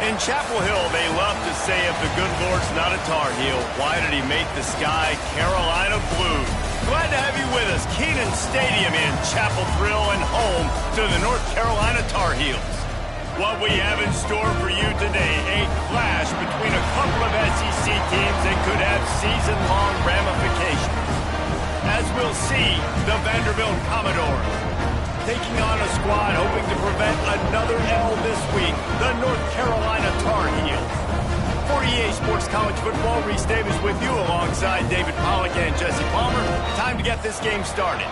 In Chapel Hill, they love to say if the good Lord's not a Tar Heel, why did he make the sky Carolina blue? Glad to have you with us. Kenan Stadium in Chapel Thrill and home to the North Carolina Tar Heels. What we have in store for you today, a clash between a couple of SEC teams that could have season-long ramifications. As we'll see, the Vanderbilt Commodores taking on a squad hoping to prevent another L this week, the North Carolina Tar Heels. For EA Sports College Football, Reese Davis with you alongside David Pollack and Jesse Palmer. Time to get this game started.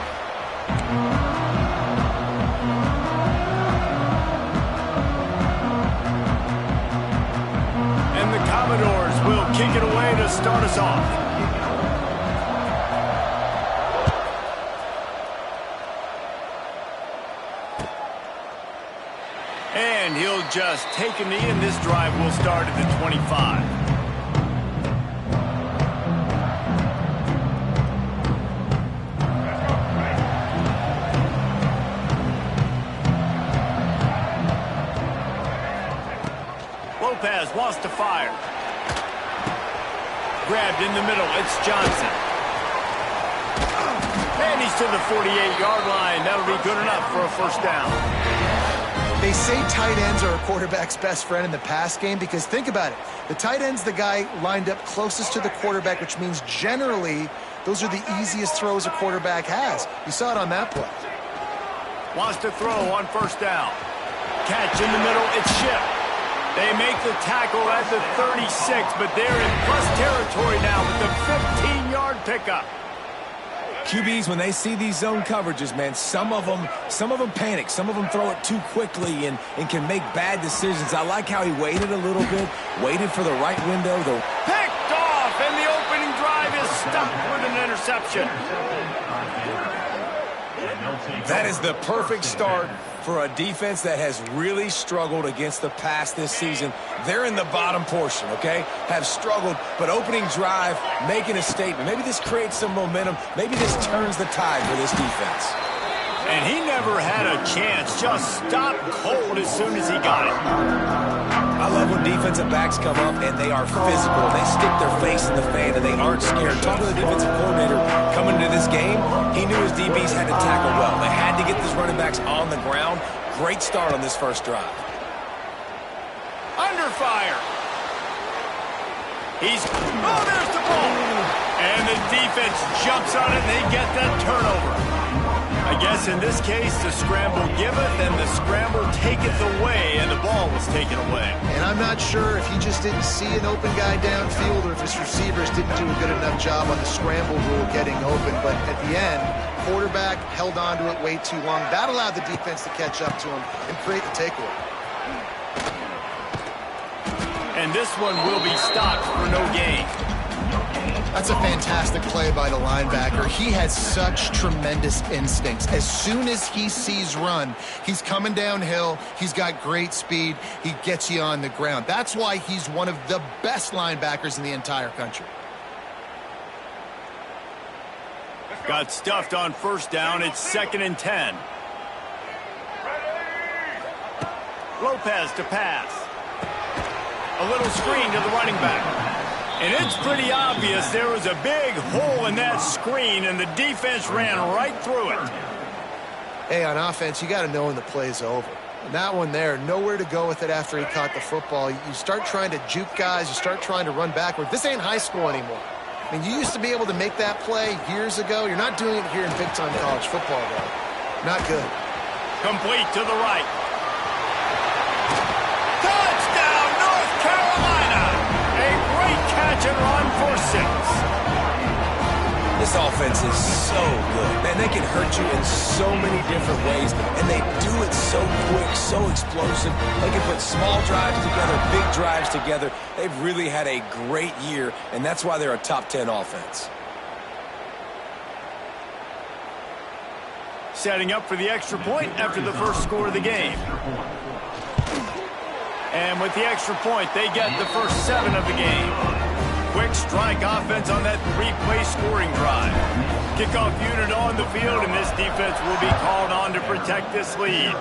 And the Commodores will kick it away to start us off. And he'll just take a knee, and this drive will start at the 25. Lopez wants to fire. Grabbed in the middle. It's Johnson. And he's to the 48-yard line. That'll be good enough for a first down. They say tight ends are a quarterback's best friend in the pass game because think about it. The tight end's the guy lined up closest to the quarterback, which means generally those are the easiest throws a quarterback has. You saw it on that play. Wants to throw on first down. Catch in the middle. It's Ship. They make the tackle at the 36, but they're in plus territory now with the 15-yard pickup. QBs, when they see these zone coverages, man, some of them panic. Some of them throw it too quickly and can make bad decisions. I like how he waited a little bit, waited for the right window. Picked off, and the opening drive is stopped with an interception. That is the perfect start for a defense that has really struggled against the pass this season. They're in the bottom portion, okay? Have struggled, but opening drive, making a statement. Maybe this creates some momentum. Maybe this turns the tide for this defense. And he never had a chance. Just stopped cold as soon as he got it. I love when defensive backs come up and they are physical. They stick their face in the fan and they aren't scared. Talking to the defensive coordinator coming into this game, he knew his DBs had to tackle well. They had to get these running backs on the ground. Great start on this first drive. Under fire. There's the ball. And the defense jumps on it and they get that turnover. I guess in this case, the scramble giveth and the scramble taketh away, and the ball was taken away. And I'm not sure if he just didn't see an open guy downfield or if his receivers didn't do a good enough job on the scramble rule getting open. But at the end, quarterback held on to it way too long. That allowed the defense to catch up to him and create the takeaway. And this one will be stopped for no gain. That's a fantastic play by the linebacker. He has such tremendous instincts. As soon as he sees run, he's coming downhill. He's got great speed. He gets you on the ground. That's why he's one of the best linebackers in the entire country. Got stuffed on first down. It's 2nd and 10. Lopez to pass. A little screen to the running back. And it's pretty obvious there was a big hole in that screen, and the defense ran right through it. Hey, on offense, you got to know when the play's over. And that one there, nowhere to go with it after he caught the football. You start trying to juke guys. You start trying to run backward. This ain't high school anymore. I mean, you used to be able to make that play years ago. You're not doing it here in big-time college football, though. Not good. Complete to the right. Touchdown, North Carolina! A great catch and run for 6. This offense is so good. Man, they can hurt you in so many different ways, and they do it so quick, so explosive. They can put small drives together, big drives together. They've really had a great year, and that's why they're a top 10 offense. Setting up for the extra point after the first score of the game. And with the extra point, they get the first 7 of the game. Quick strike offense on that 3-play scoring drive. Kickoff unit on the field, and this defense will be called on to protect this lead.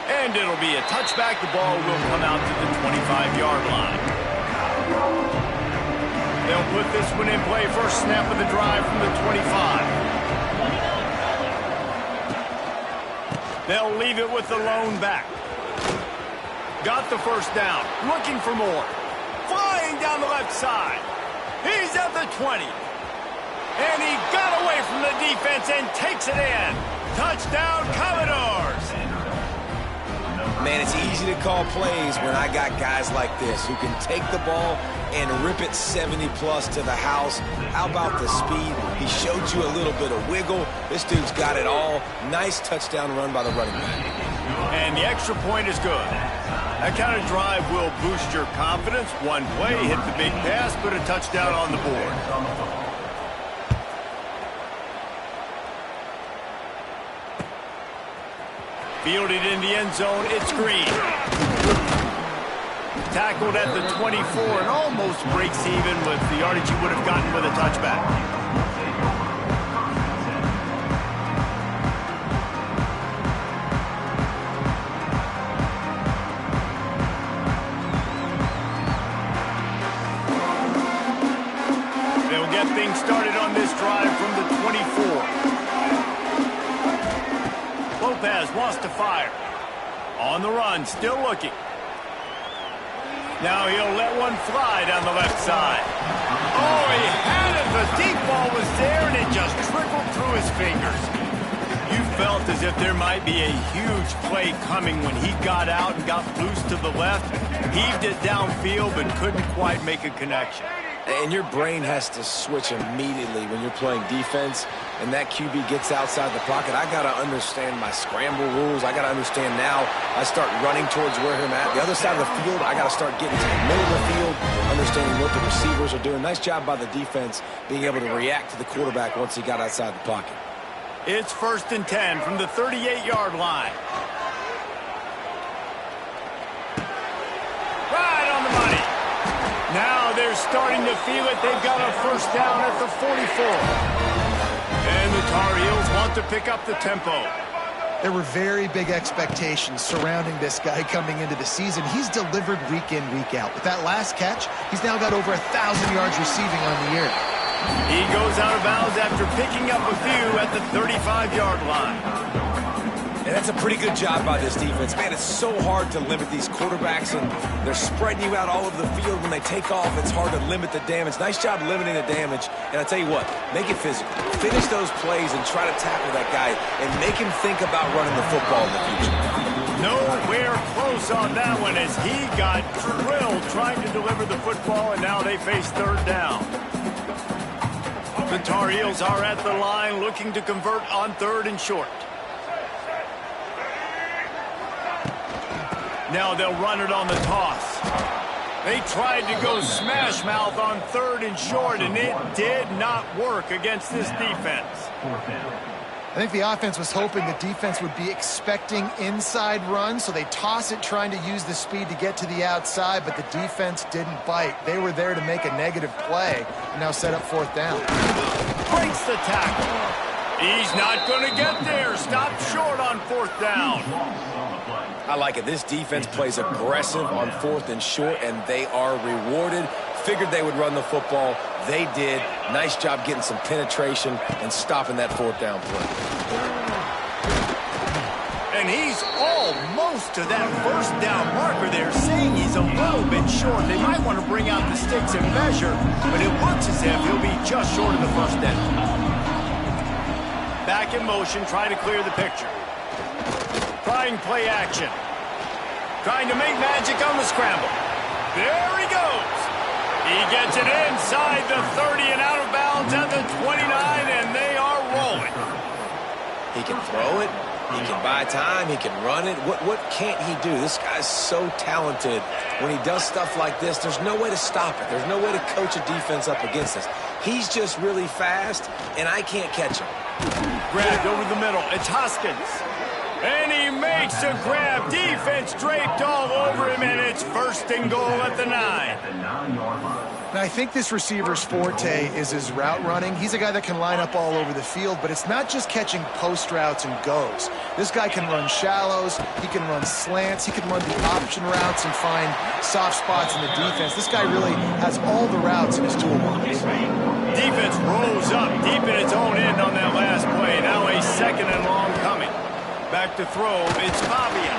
And and it'll be a touchback. The ball will come out to the 25-yard line. They'll put this one in play. First snap of the drive from the 25. They'll leave it with the lone back. Got the first down. Looking for more. Flying down the left side. He's at the 20. And he got away from the defense and takes it in. Touchdown, Commodores. Man, it's easy to call plays when I got guys like this who can take the ball and rip it 70-plus to the house. How about the speed? He showed you a little bit of wiggle. This dude's got it all. Nice touchdown run by the running back. And the extra point is good. That kind of drive will boost your confidence. One play, hit the big pass, put a touchdown on the board. Fielded in the end zone, it's Green. Tackled at the 24 and almost breaks even with the yardage you would have gotten with a touchback. They'll get things started on this drive from the 24. Lopez wants to fire. On the run, still looking. Now he'll let one fly down the left side. Oh, he had it. The deep ball was there, and it just trickled through his fingers. You felt as if there might be a huge play coming when he got out and got loose to the left. Heaved it downfield, but couldn't quite make a connection. And your brain has to switch immediately when you're playing defense and that QB gets outside the pocket. I got to understand my scramble rules. I got to understand now I start running towards where I'm at. The other side of the field, I got to start getting to the middle of the field, understanding what the receivers are doing. Nice job by the defense being able to react to the quarterback once he got outside the pocket. It's 1st and 10 from the 38-yard line. Right on the money. Now they're starting to feel it. They've got a first down at the 44. And the Tar Heels want to pick up the tempo. There were very big expectations surrounding this guy coming into the season. He's delivered week in, week out. With that last catch, he's now got over 1,000 yards receiving on the year. He goes out of bounds after picking up a few at the 35-yard line. And that's a pretty good job by this defense. Man, it's so hard to limit these quarterbacks, and they're spreading you out all over the field. When they take off, it's hard to limit the damage. Nice job limiting the damage. And I tell you what, make it physical. Finish those plays and try to tackle that guy and make him think about running the football in the future. Nowhere close on that one as he got drilled trying to deliver the football, and now they face third down. The Tar Heels are at the line looking to convert on 3rd and short. Now they'll run it on the toss. They tried to go smash mouth on 3rd and short, and it did not work against this defense. I think the offense was hoping the defense would be expecting inside runs, so they toss it trying to use the speed to get to the outside, but the defense didn't bite. They were there to make a negative play and now set up 4th down. Breaks the tackle. He's not going to get there. Stopped short on 4th down. I like it. This defense plays aggressive on 4th and short, and they are rewarded. Figured they would run the football. They did. Nice job getting some penetration and stopping that 4th down play. And he's almost to that 1st down marker there, saying he's a little bit short. They might want to bring out the sticks and measure, but it looks as if he'll be just short of the 1st down. Back in motion, trying to clear the picture. Trying play action. Trying to make magic on the scramble. There he goes. He gets it inside the 30 and out of bounds at the 29, and they are rolling. He can throw it. He can buy time. He can run it. What can't he do? This guy's so talented. When he does stuff like this, there's no way to stop it. There's no way to coach a defense up against this. He's just really fast, and I can't catch him. Grabbed over the middle. It's Hoskins. And he makes a grab. Defense draped all over him, and it's 1st and goal at the 9. And I think this receiver's forte is his route running. He's a guy that can line up all over the field, but it's not just catching post routes and goes. This guy can run shallows, he can run slants, he can run the option routes and find soft spots in the defense. This guy really has all the routes in his toolbox. Defense rose up deep in its own end on that last play. Now a 2nd and long coming. Back to throw, it's Pavia.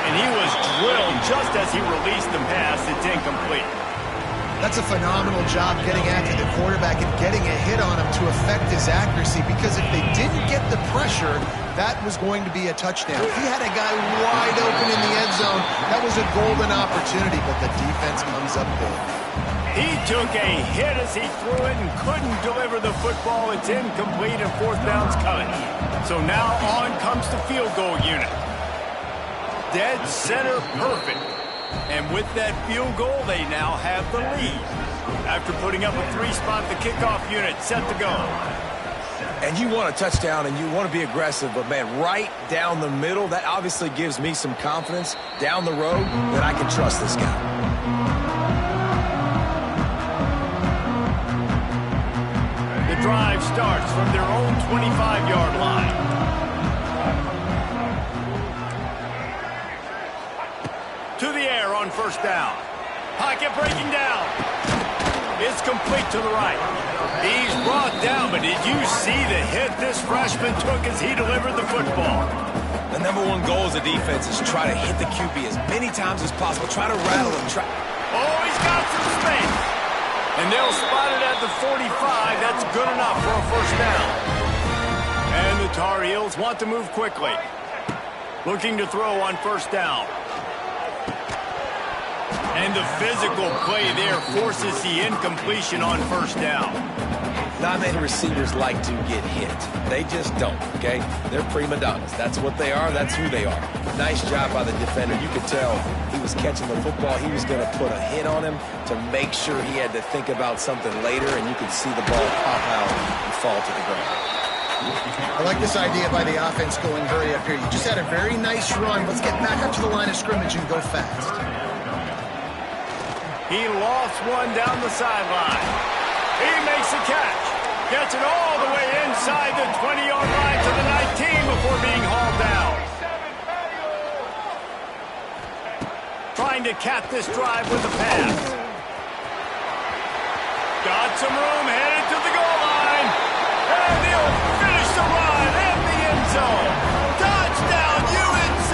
And he was drilled just as he released the pass. It's incomplete. That's a phenomenal job getting after the quarterback and getting a hit on him to affect his accuracy, because if they didn't get the pressure, that was going to be a touchdown. He had a guy wide open in the end zone. That was a golden opportunity, but the defense comes up big. He took a hit as he threw it and couldn't deliver the football. It's incomplete and 4th down's coming. So now on comes the field goal unit. Dead center perfect. And with that field goal, they now have the lead. After putting up a 3-spot, the kickoff unit set to go. And you want a touchdown and you want to be aggressive, but man, right down the middle, that obviously gives me some confidence down the road that I can trust this guy. The drive starts from their own 25-yard line. To the air on 1st down. Pocket breaking down. It's complete to the right. He's brought down, but did you see the hit this freshman took as he delivered the football? The #1 goal as a defense is try to hit the QB as many times as possible. Try to rattle him. Oh, he's got some space. And they'll spot it at the 45. That's good enough for a 1st down. And the Tar Heels want to move quickly. Looking to throw on 1st down. And the physical play there forces the incompletion on 1st down. Not many receivers like to get hit. They just don't, okay? They're prima donnas. That's what they are. That's who they are. Nice job by the defender. You could tell he was catching the football. He was going to put a hit on him to make sure he had to think about something later, and you could see the ball pop out and fall to the ground. I like this idea by the offense going hurry up here. You just had a very nice run. Let's get back up to the line of scrimmage and go fast. He lost one down the sideline. He makes a catch. Gets it all the way inside the 20-yard line to the 19 before being hauled down. Trying to cap this drive with the pass. Got some room, headed to the goal line. And he'll finish the run in the end zone. Touchdown, UNC!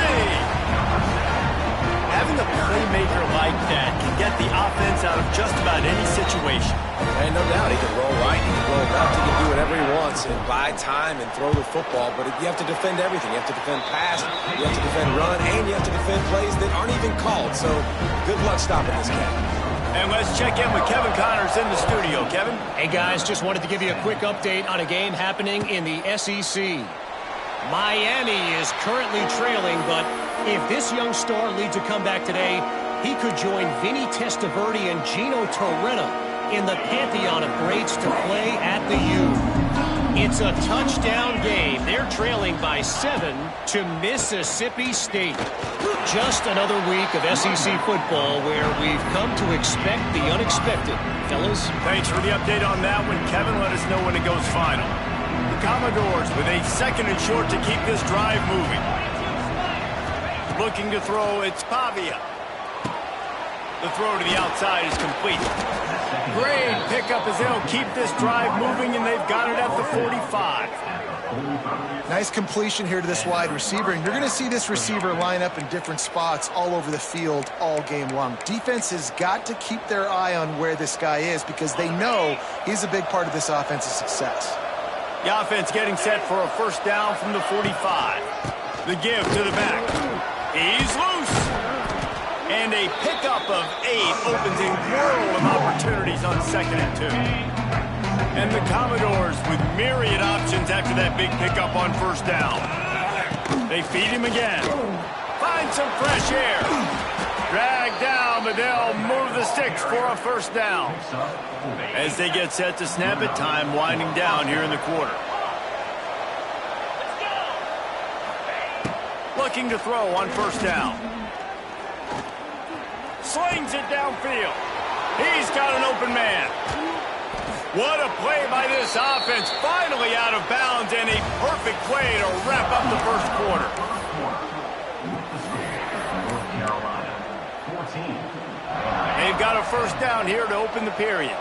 Having a playmaker like that can get the offense out of just about any situation. And no doubt, he can roll right, he can roll left, he can do whatever he wants and buy time and throw the football, but you have to defend everything. You have to defend pass, you have to defend run, and you have to defend plays that aren't even called. So good luck stopping this cat. And let's check in with Kevin Connors in the studio. Kevin? Hey, guys, just wanted to give you a quick update on a game happening in the SEC. Miami is currently trailing, but if this young star leads a comeback today, he could join Vinny Testaverde and Gino Torretta in the pantheon of greats to play at the U. It's a touchdown game. They're trailing by 7 to Mississippi State. Just another week of SEC football where we've come to expect the unexpected. Fellas? Thanks for the update on that one, Kevin. Let us know when it goes final. The Commodores with a 2nd and short to keep this drive moving. Looking to throw, it's Pavia. The throw to the outside is complete. Great pickup as they'll keep this drive moving, and they've got it at the 45. Nice completion here to this wide receiver, and you're going to see this receiver line up in different spots all over the field all game long. Defense has got to keep their eye on where this guy is because they know he's a big part of this offense's success. The offense getting set for a 1st down from the 45. The give to the back. He's loose. And a pickup of 8 opens a world of opportunities on 2nd and 2. And the Commodores with myriad options after that big pickup on 1st down. They feed him again. Find some fresh air. Drag down, but they'll move the sticks for a 1st down. As they get set to snap it, time winding down here in the quarter. Looking to throw on 1st down. Slings it downfield. He's got an open man. What a play by this offense. Finally out of bounds, and a perfect way to wrap up the first quarter. They've got a first down here to open the period.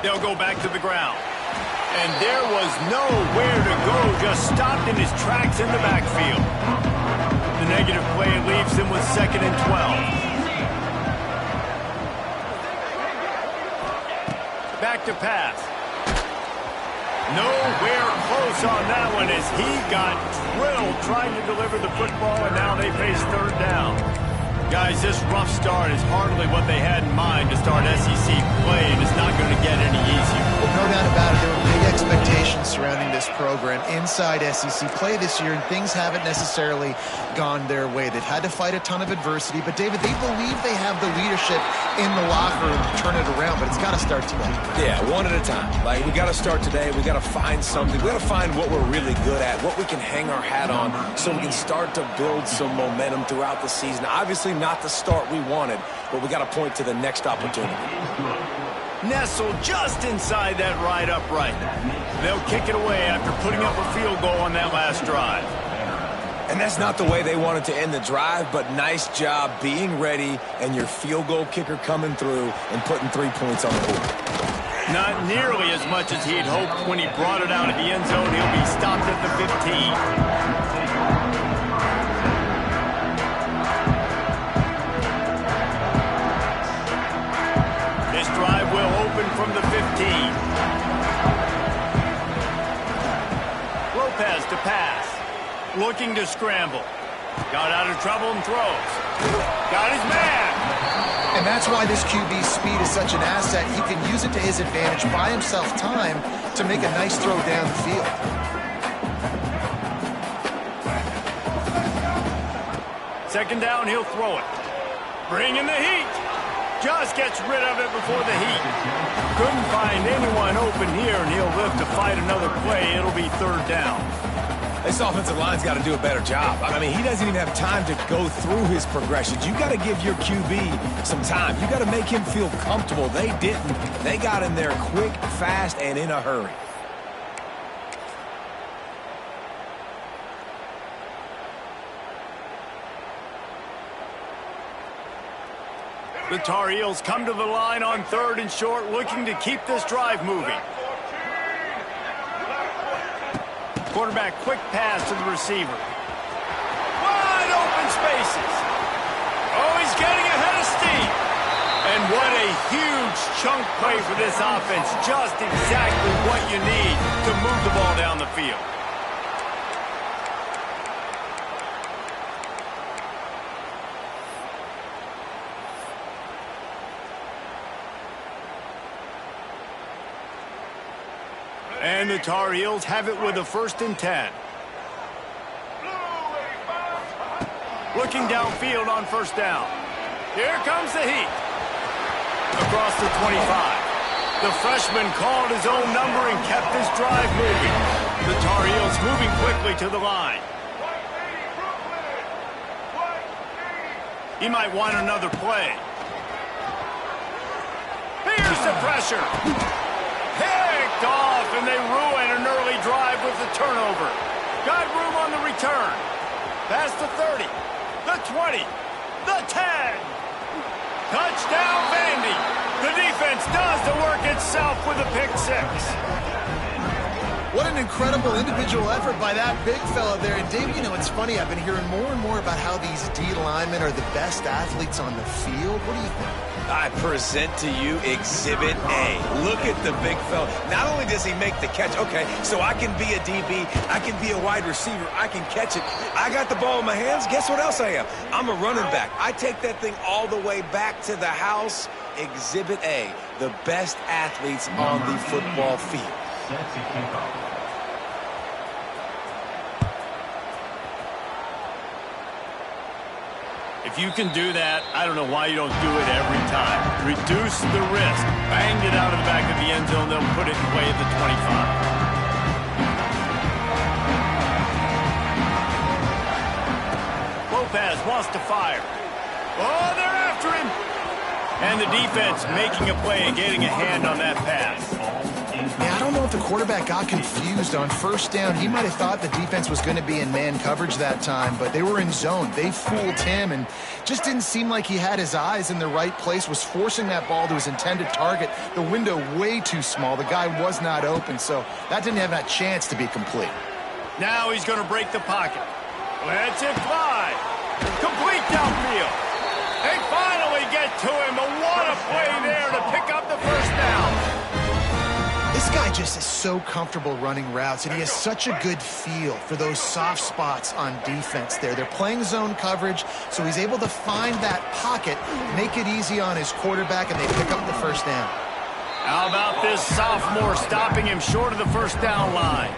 They'll go back to the ground. And there was nowhere to go, just stopped in his tracks in the backfield. The negative play leaves him with 2nd and 12. Back to pass. Nowhere close on that one as he got drilled trying to deliver the football, and now they face 3rd down. Guys, this rough start is hardly what they had in mind to start SEC play, and it's not going to get any easier. Well, no doubt about it. There were big expectations surrounding this program inside SEC play this year, and things haven't necessarily gone their way. They've had to fight a ton of adversity, but David, they believe they have the leadership in the locker room to turn it around, but it's got to start today. Yeah, one at a time. Like, we got to start today. We got to find something. We got to find what we're really good at, what we can hang our hat on, so we can start to build some momentum throughout the season. Obviously, not the start we wanted, but we got to point to the next opportunity. Nestled just inside that right upright. They'll kick it away after putting up a field goal on that last drive. And that's not the way they wanted to end the drive, but nice job being ready and your field goal kicker coming through and putting 3 points on the board. Not nearly as much as he'd hoped when he brought it out of the end zone. He'll be stopped at the 15. Drive will open from the 15. Lopez to pass. Looking to scramble. Got out of trouble and throws. Got his man. And that's why this QB's speed is such an asset. He can use it to his advantage, buy himself time to make a nice throw down the field. Second down, he'll throw it. Bring in the heat. Just gets rid of it before the heat. Couldn't find anyone open here, and he'll live to fight another play. It'll be 3rd down. This offensive line's got to do a better job. I mean, he doesn't even have time to go through his progressions. You got to give your QB some time. You got to make him feel comfortable. They didn't. They got in there quick, fast, and in a hurry. The Tar Heels come to the line on 3rd and short, looking to keep this drive moving. Quarterback, quick pass to the receiver. Wide open spaces. Oh, he's getting ahead of steam. And what a huge chunk play for this offense. Just exactly what you need to move the ball down the field. And the Tar Heels have it with a 1st and 10. Looking downfield on 1st down. Here comes the heat. Across the 25. The freshman called his own number and kept his drive moving. The Tar Heels moving quickly to the line. He might want another play. Here's the pressure. Picked off, and they ruin an early drive with the turnover. Got room on the return. Past the 30, the 20, the 10. Touchdown, Vandy. The defense does the work itself with a pick 6. What an incredible individual effort by that big fella there. And, Dave, you know, it's funny. I've been hearing more and more about how these D linemen are the best athletes on the field. What do you think? I present to you Exhibit A. Look at the big fella. Not only does he make the catch, okay, so I can be a DB, I can be a wide receiver, I can catch it. I got the ball in my hands. Guess what else I am? I'm a running back. I take that thing all the way back to the house. Exhibit A, the best athletes on the football field. If you can do that, I don't know why you don't do it every time. Reduce the risk. Banged it out of the back of the end zone. They'll put it in play at the 25. Lopez wants to fire. Oh, they're after him. And the defense making a play and getting a hand on that pass. Yeah, I don't know if the quarterback got confused on first down. He might have thought the defense was going to be in man coverage that time, but they were in zone. They fooled him and just didn't seem like he had his eyes in the right place, was forcing that ball to his intended target. The window way too small. The guy was not open, so that didn't have that chance to be complete. Now he's going to break the pocket. Let's it fly. Complete downfield. They finally get to him. But what a play there to pick up the first down. This guy just is so comfortable running routes, and he has such a good feel for those soft spots on defense there. They're playing zone coverage, so he's able to find that pocket, make it easy on his quarterback, and they pick up the first down. How about this sophomore stopping him short of the first down line?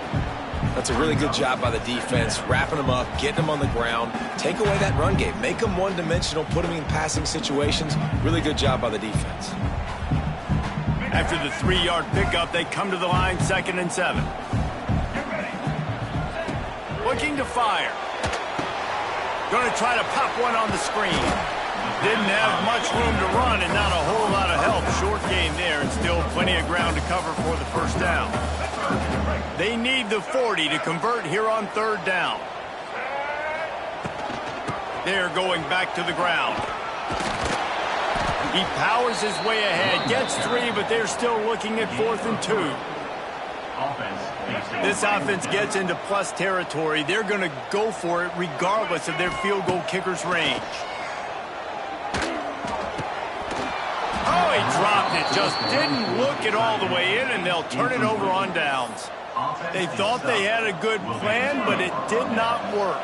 That's a really good job by the defense, wrapping them up, getting them on the ground, take away that run game, make them one-dimensional, put them in passing situations. Really good job by the defense. After the 3-yard pickup, they come to the line, 2nd and 7. Looking to fire. Going to try to pop one on the screen. Didn't have much room to run and not a whole lot of help. Short gain there and still plenty of ground to cover for the first down. They need the 40 to convert here on 3rd down. They're going back to the ground. He powers his way ahead, gets 3, but they're still looking at 4th and 2. This offense gets into plus territory. They're going to go for it regardless of their field goal kicker's range. Oh, he dropped it. Just didn't look it all the way in, and they'll turn it over on downs. They thought they had a good plan, but it did not work.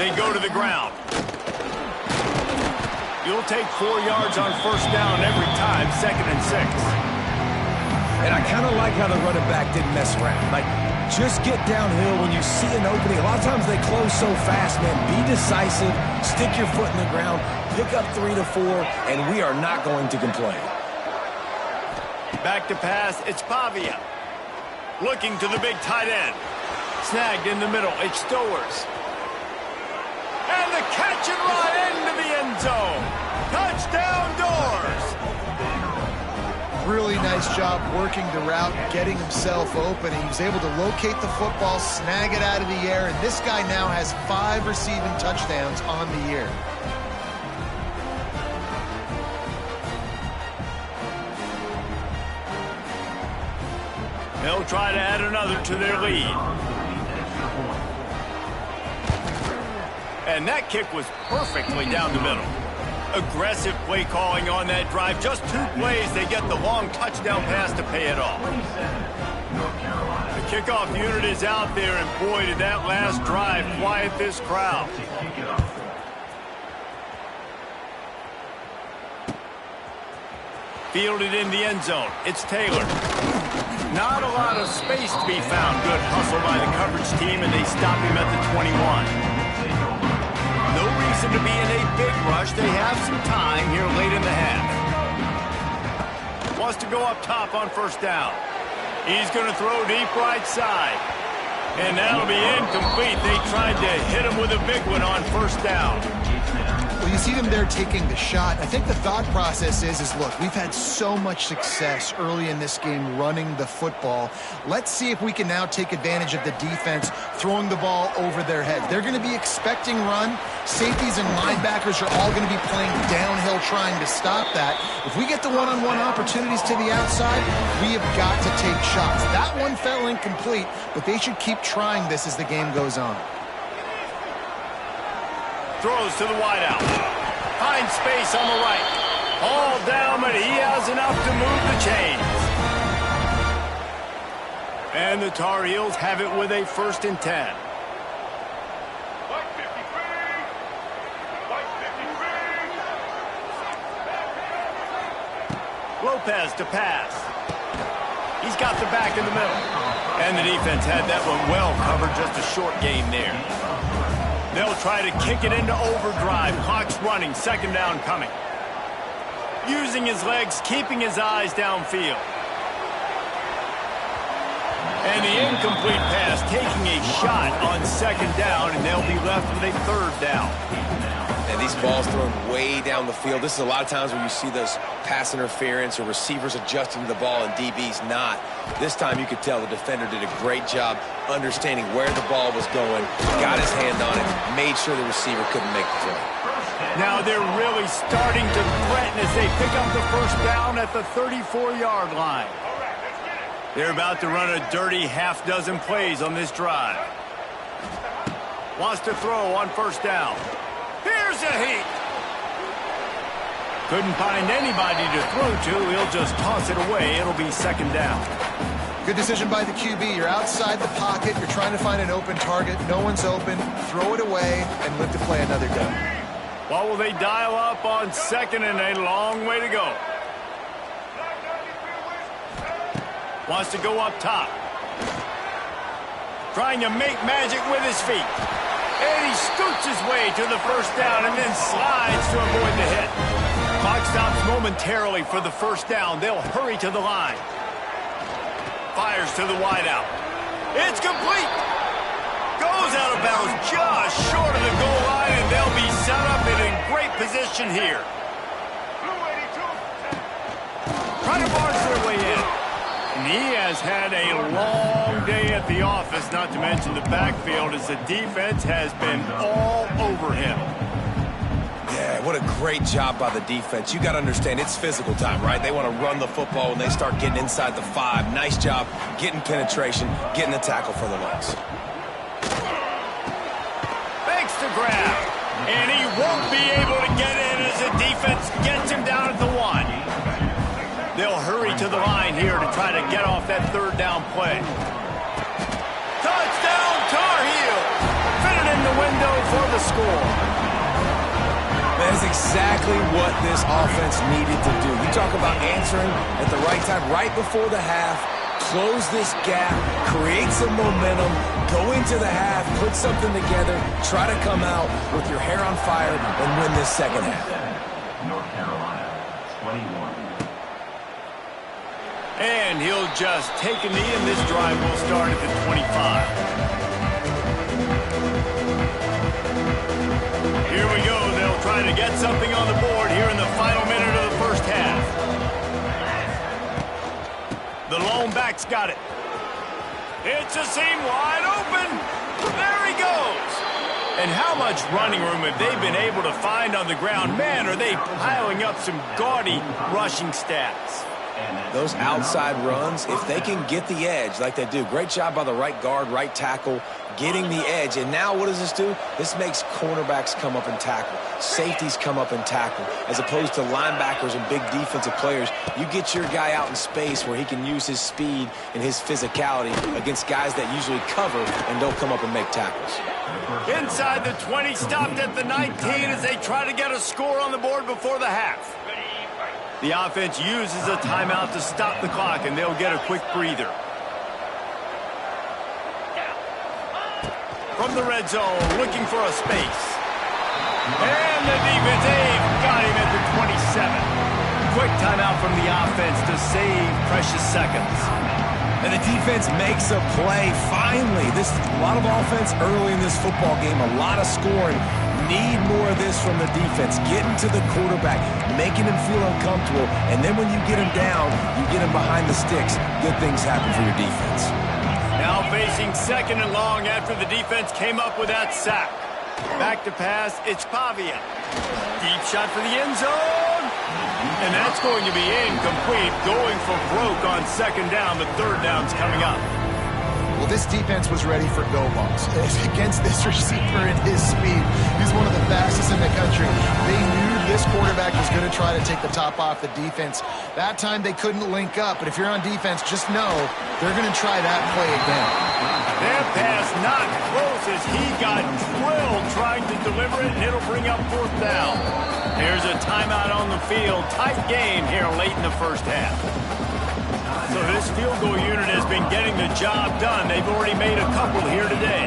They go to the ground. You'll take 4 yards on first down every time, 2nd and 6. And I kind of like how the running back didn't mess around. Like, just get downhill when you see an opening. A lot of times they close so fast, man. Be decisive, stick your foot in the ground, pick up 3 to 4, and we are not going to complain. Back to pass, it's Pavia. Looking to the big tight end. Snagged in the middle, it's Stowers. And the catch and run into the end zone. Touchdown Doors. Really nice job working the route, getting himself open. He was able to locate the football, snag it out of the air, and this guy now has 5 receiving touchdowns on the year. They'll try to add another to their lead. And that kick was perfectly down the middle. Aggressive play calling on that drive. Just 2 plays, they get the long touchdown pass to pay it off. The kickoff unit is out there, and boy, did that last drive quiet this crowd. Fielded in the end zone. It's Taylor. Not a lot of space to be found. Good hustle by the coverage team, and they stop him at the 21. No reason to be in a big rush. They have some time here late in the half. Wants to go up top on first down. He's going to throw deep right side. And that'll be incomplete. They tried to hit him with a big one on first down. Well, you see them there taking the shot. I think the thought process is look, we've had so much success early in this game running the football. Let's see if we can now take advantage of the defense throwing the ball over their heads. They're going to be expecting run. Safeties and linebackers are all going to be playing downhill trying to stop that. If we get the one-on-one opportunities to the outside, we have got to take shots. That one fell incomplete, but they should keep trying this as the game goes on. Throws to the wideout. Finds space on the right. All down, but he has enough to move the chains. And the Tar Heels have it with a 1st and 10. Lopez to pass. He's got the back in the middle. And the defense had that one well covered, just a short gain there. They'll try to kick it into overdrive. Clock's running, 2nd down coming. Using his legs, keeping his eyes downfield. And the incomplete pass taking a shot on second down, and they'll be left with a third down. And these balls thrown way down the field. This is a lot of times where you see those pass interference or receivers adjusting to the ball and DBs not. This time you could tell the defender did a great job understanding where the ball was going, got his hand on it, made sure the receiver couldn't make the throw. Now they're really starting to threaten as they pick up the first down at the 34-yard line. They're about to run a dirty half-dozen plays on this drive. Wants to throw on first down. Here's a heat. Couldn't find anybody to throw to. He'll just toss it away. It'll be second down. Good decision by the QB. You're outside the pocket. You're trying to find an open target. No one's open. Throw it away and live to play another down. What will they dial up on second and a long way to go? Wants to go up top. Trying to make magic with his feet. And he scoots his way to the first down and then slides to avoid the hit. Clock stops momentarily for the first down. They'll hurry to the line. Fires to the wideout. It's complete. Goes out of bounds just short of the goal line, and they'll be set up in a great position here. Trying to barge their way in. And he has had a long day at the office, not to mention the backfield, as the defense has been all over him. Yeah, what a great job by the defense. You got to understand, it's physical time, right? They want to run the football when they start getting inside the 5. Nice job getting penetration, getting the tackle for the loss. Fakes to grab. And he won't be able to get in as the defense gets him down at the 1. They'll hurry to the line here to try to get off that third down play. Touchdown, Tar Heel! Fitted in the window for the score. That is exactly what this offense needed to do. You talk about answering at the right time, right before the half, close this gap, create some momentum, go into the half, put something together, try to come out with your hair on fire and win this second half. North Carolina, 21. And he'll just take a knee, and this drive will start at the 25. Here we go. They'll try to get something on the board here in the final minute of the first half. The lone back's got it. It's a seam wide open. There he goes. And how much running room have they been able to find on the ground? Man, are they piling up some gaudy rushing stats. Those outside runs, if they can get the edge like they do, great job by the right guard, right tackle, getting the edge. And now what does this do? This makes cornerbacks come up and tackle. Safeties come up and tackle. As opposed to linebackers and big defensive players, you get your guy out in space where he can use his speed and his physicality against guys that usually cover and don't come up and make tackles. Inside the 20, stopped at the 19 as they try to get a score on the board before the half. The offense uses a timeout to stop the clock, and they'll get a quick breather. From the red zone, looking for a space. And the defense, they've got him at the 27. Quick timeout from the offense to save precious seconds. And the defense makes a play, finally. This is a lot of offense early in this football game, a lot of scoring. Need more of this from the defense. Getting to the quarterback, making him feel uncomfortable, and then when you get him down, you get him behind the sticks. Good things happen for your defense. Now facing second and long after the defense came up with that sack. Back to pass, it's Pavia. Deep shot for the end zone. And that's going to be incomplete. Going for broke on second down. The third down's coming up. Well, this defense was ready for go balls. Against this receiver and his speed, he's one of the fastest in the country. They knew this quarterback was going to try to take the top off the defense. That time they couldn't link up, but if you're on defense, just know they're going to try that play again. Their pass not close as he got drilled trying to deliver it, and it'll bring up fourth down. There's a timeout on the field. Tight game here late in the first half. So this field goal unit has been getting the job done. They've already made a couple here today.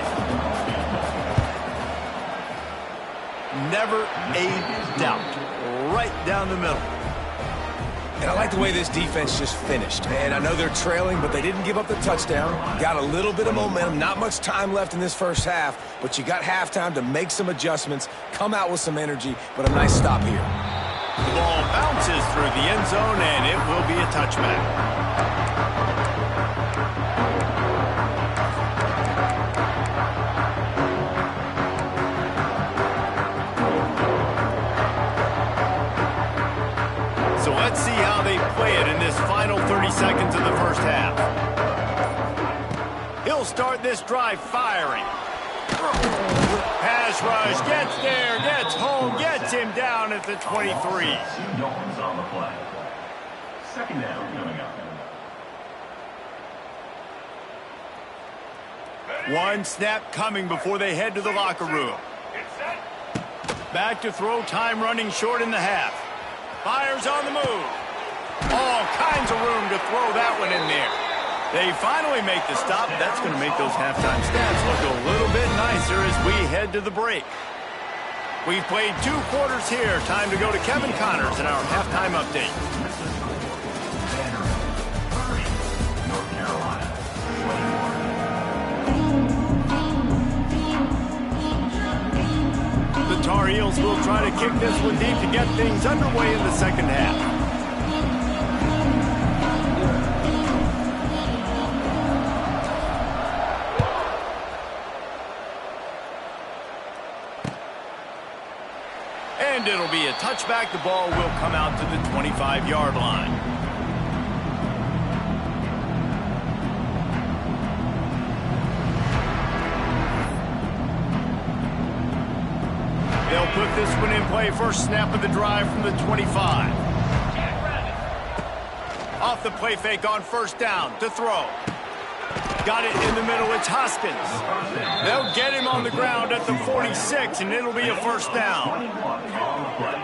Never a doubt. Right down the middle. And I like the way this defense just finished, man. I know they're trailing, but they didn't give up the touchdown. Got a little bit of momentum. Not much time left in this first half, but you got halftime to make some adjustments, come out with some energy, but a nice stop here. The ball bounces through the end zone, and it will be a touchback. So let's see how they play it in this final 30 seconds of the first half. He'll start this drive firing. Pass rush, gets there, gets home, gets him down at the 23. Dolphins on the play. Second down coming up. One snap coming before they head to the locker room. Back to throw, time running short in the half. Fires on the move. All kinds of room to throw that one in there. They finally make the stop. That's going to make those halftime stats look a little bit nicer as we head to the break. We've played 2 quarters here. Time to go to Kevin Connors in our halftime update. Vanderbilt, North Carolina, 21. The Tar Heels will try to kick this one deep to get things underway in the second half. And it'll be a touchback. The ball will come out to the 25-yard line. They'll put this one in play. First snap of the drive from the 25. Off the play fake on first down to throw. Got it in the middle. It's Hoskins. They'll get him on the ground at the 46, and it'll be a first down.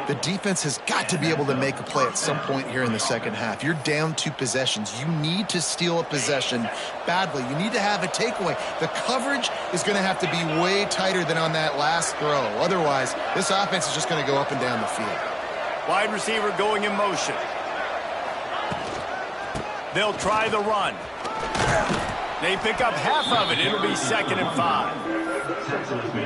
The defense has got to be able to make a play at some point here in the second half. You're down 2 possessions. You need to steal a possession badly. You need to have a takeaway. The coverage is going to have to be way tighter than on that last throw. Otherwise, this offense is just going to go up and down the field. Wide receiver going in motion. They'll try the run. They pick up half of it. It'll be 2nd and 5.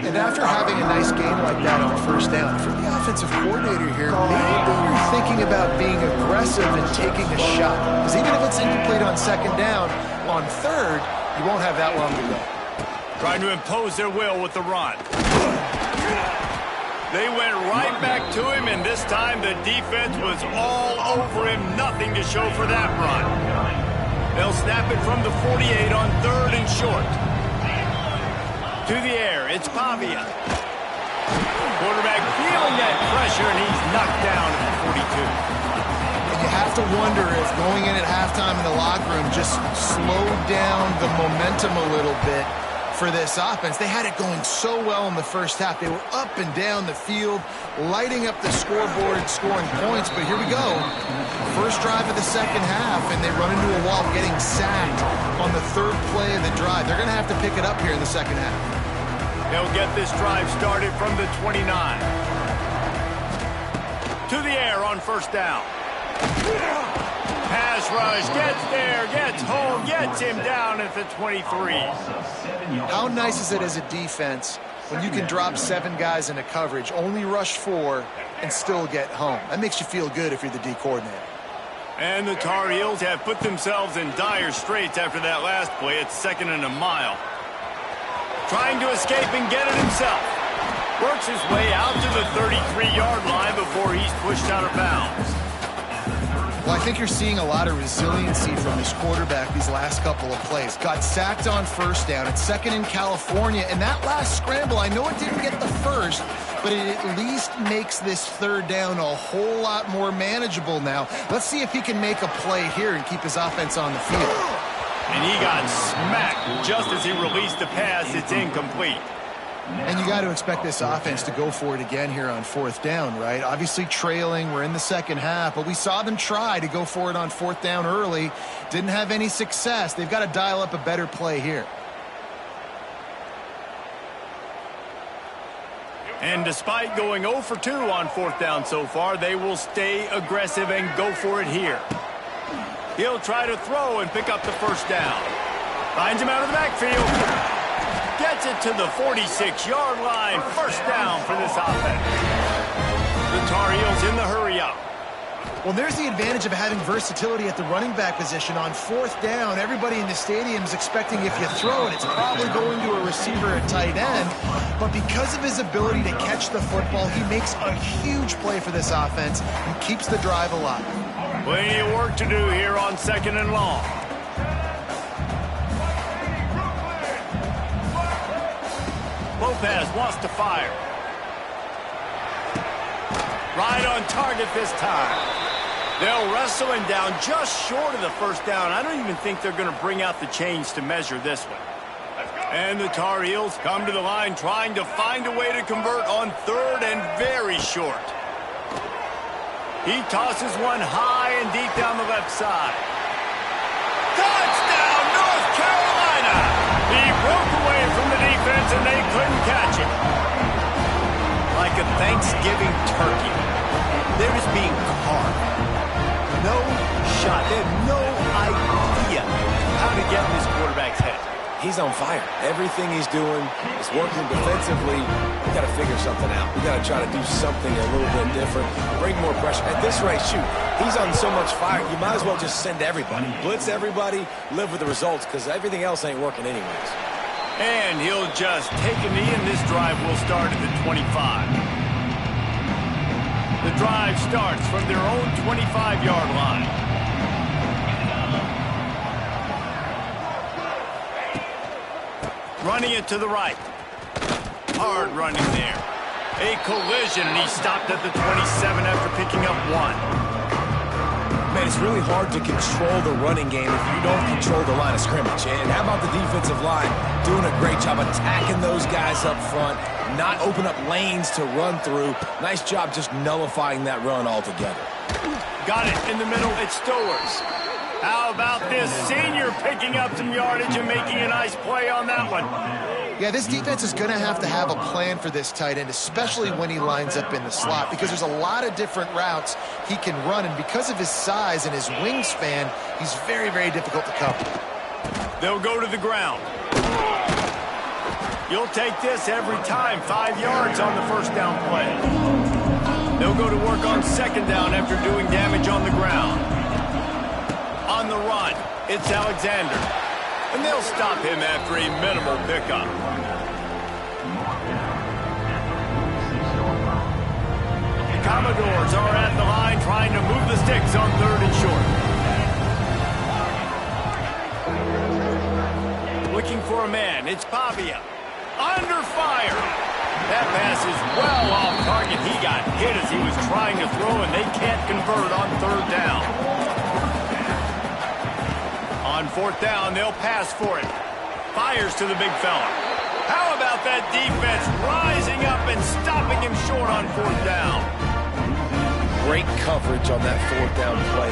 And after having a nice game like that on first down, for the offensive coordinator here, maybe you're thinking about being aggressive and taking a shot. Because even if it's incomplete on second down, on third, you won't have that long to go. Trying to impose their will with the run. They went right back to him, and this time the defense was all over him. Nothing to show for that run. They'll snap it from the 48 on 3rd and short. To the air, it's Pavia. Quarterback feeling that pressure, and he's knocked down at the 42. And you have to wonder if going in at halftime in the locker room just slowed down the momentum a little bit for this offense. They had it going so well in the first half. They were up and down the field, lighting up the scoreboard, scoring points. But here we go. First drive of the second half, and they run into a wall, getting sacked on the 3rd play of the drive. They're going to have to pick it up here in the second half. They'll get this drive started from the 29. To the air on first down. Pass rush, gets there, gets home, gets him down at the 23. How nice is it as a defense when you can drop 7 guys into coverage, only rush 4, and still get home? That makes you feel good if you're the D coordinator. And the Tar Heels have put themselves in dire straits after that last play. It's 2nd and a mile. Trying to escape and get it himself. Works his way out to the 33-yard line before he's pushed out of bounds. Well, I think you're seeing a lot of resiliency from this quarterback these last couple of plays. Got sacked on first down. It's 2nd in California. And that last scramble, I know it didn't get the first, but it at least makes this 3rd down a whole lot more manageable now. Let's see if he can make a play here and keep his offense on the field. And he got smacked just as he released the pass. It's incomplete. And you got to expect this offense to go for it again here on 4th down, right? Obviously trailing, we're in the second half, but we saw them try to go for it on 4th down early. Didn't have any success. They've got to dial up a better play here. And despite going 0 for 2 on 4th down so far, they will stay aggressive and go for it here. He'll try to throw and pick up the 1st down. Finds him out of the backfield. Gets it to the 46-yard line. 1st down for this offense. The Tar Heels in the hurry-up. Well, there's the advantage of having versatility at the running back position. On 4th down, everybody in the stadium is expecting if you throw it, it's probably going to a receiver at tight end. But because of his ability to catch the football, he makes a huge play for this offense and keeps the drive alive. Plenty of work to do here on 2nd and long. Lopez wants to fire. Right on target this time. They'll wrestle him down just short of the 1st down. I don't even think they're going to bring out the chains to measure this one. And the Tar Heels come to the line trying to find a way to convert on 3rd and very short. He tosses one high and deep down the left side. Touchdown, North Carolina! He broke away from the defense and they couldn't catch him. Like a Thanksgiving turkey. They're just being carved. No shot. They have no idea how to get in this quarterback's head. He's on fire. Everything he's doing is working defensively. We got to figure something out. We got to try to do something a little bit different. Bring more pressure. At this rate, shoot, he's on so much fire, you might as well just send everybody. Blitz everybody, live with the results, because everything else ain't working anyways. And he'll just take a knee, and this drive will start at the 25. The drive starts from their own 25-yard line. Running it to the right. Hard running there. A collision, and he stopped at the 27 after picking up 1. Man, it's really hard to control the running game if you don't control the line of scrimmage. And how about the defensive line doing a great job attacking those guys up front, not open up lanes to run through. Nice job just nullifying that run altogether. Got it in the middle. It's Stowers. How about this senior picking up some yardage and making a nice play on that one? Yeah, this defense is going to have a plan for this tight end, especially when he lines up in the slot, because there's a lot of different routes he can run, and because of his size and his wingspan, he's very, very difficult to cover. They'll go to the ground. You'll take this every time. 5 yards on the 1st down play. They'll go to work on 2nd down after doing damage on the ground. On the run, it's Alexander. And they'll stop him after a minimal pickup. The Commodores are at the line trying to move the sticks on 3rd and short. Looking for a man. It's Pavia. Under fire. That pass is well off target. He got hit as he was trying to throw, and they can't convert on 3rd down. On 4th down, they'll pass for it. Fires to the big fella. How about that defense rising up and stopping him short on 4th down? Great coverage on that 4th down play.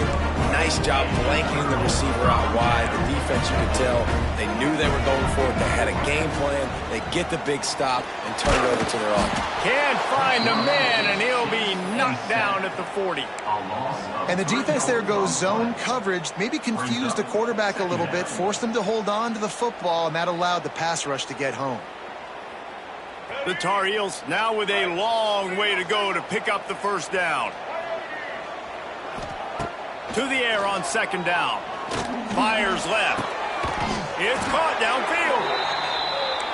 Nice job blanking the receiver out wide. The defense, you could tell, they knew they were going for it. They had a game plan. They get the big stop and turn it over to their own. Can't find a man, and he'll be knocked down at the 40. And the defense there goes zone coverage, maybe confused the quarterback a little bit, forced him to hold on to the football, and that allowed the pass rush to get home. The Tar Heels now with a long way to go to pick up the 1st down. To the air on 2nd down. Fires left. It's caught downfield.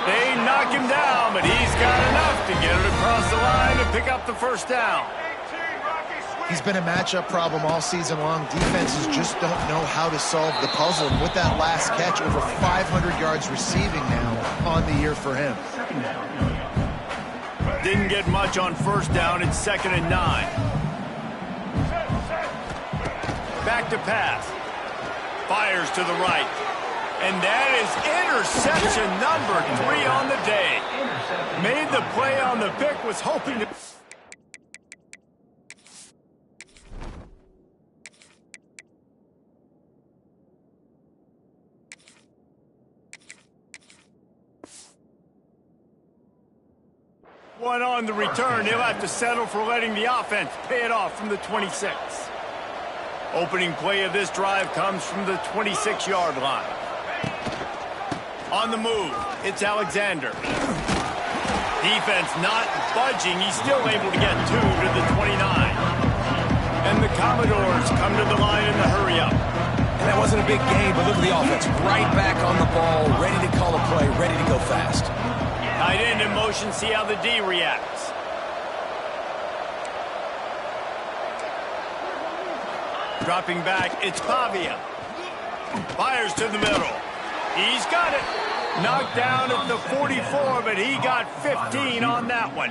They knock him down, but he's got enough to get it across the line and pick up the 1st down. He's been a matchup problem all season long. Defenses just don't know how to solve the puzzle. And with that last catch, over 500 yards receiving now on the year for him. Didn't get much on 1st down. It's 2nd and 9. Back to pass. Fires to the right. And that is interception number 3 on the day. Made the play on the pick, was hoping to... One on the return. He'll have to settle for letting the offense pay it off from the 26. Opening play of this drive comes from the 26-yard line. On the move, it's Alexander. Defense not budging. He's still able to get 2 to the 29. And the Commodores come to the line in the hurry-up. And that wasn't a big game, but look at the offense. Right back on the ball, ready to call a play, ready to go fast. Tight end in motion, see how the D reacts. Dropping back, it's Pavia. Fires to the middle. He's got it. Knocked down at the 44, but he got 15 on that one.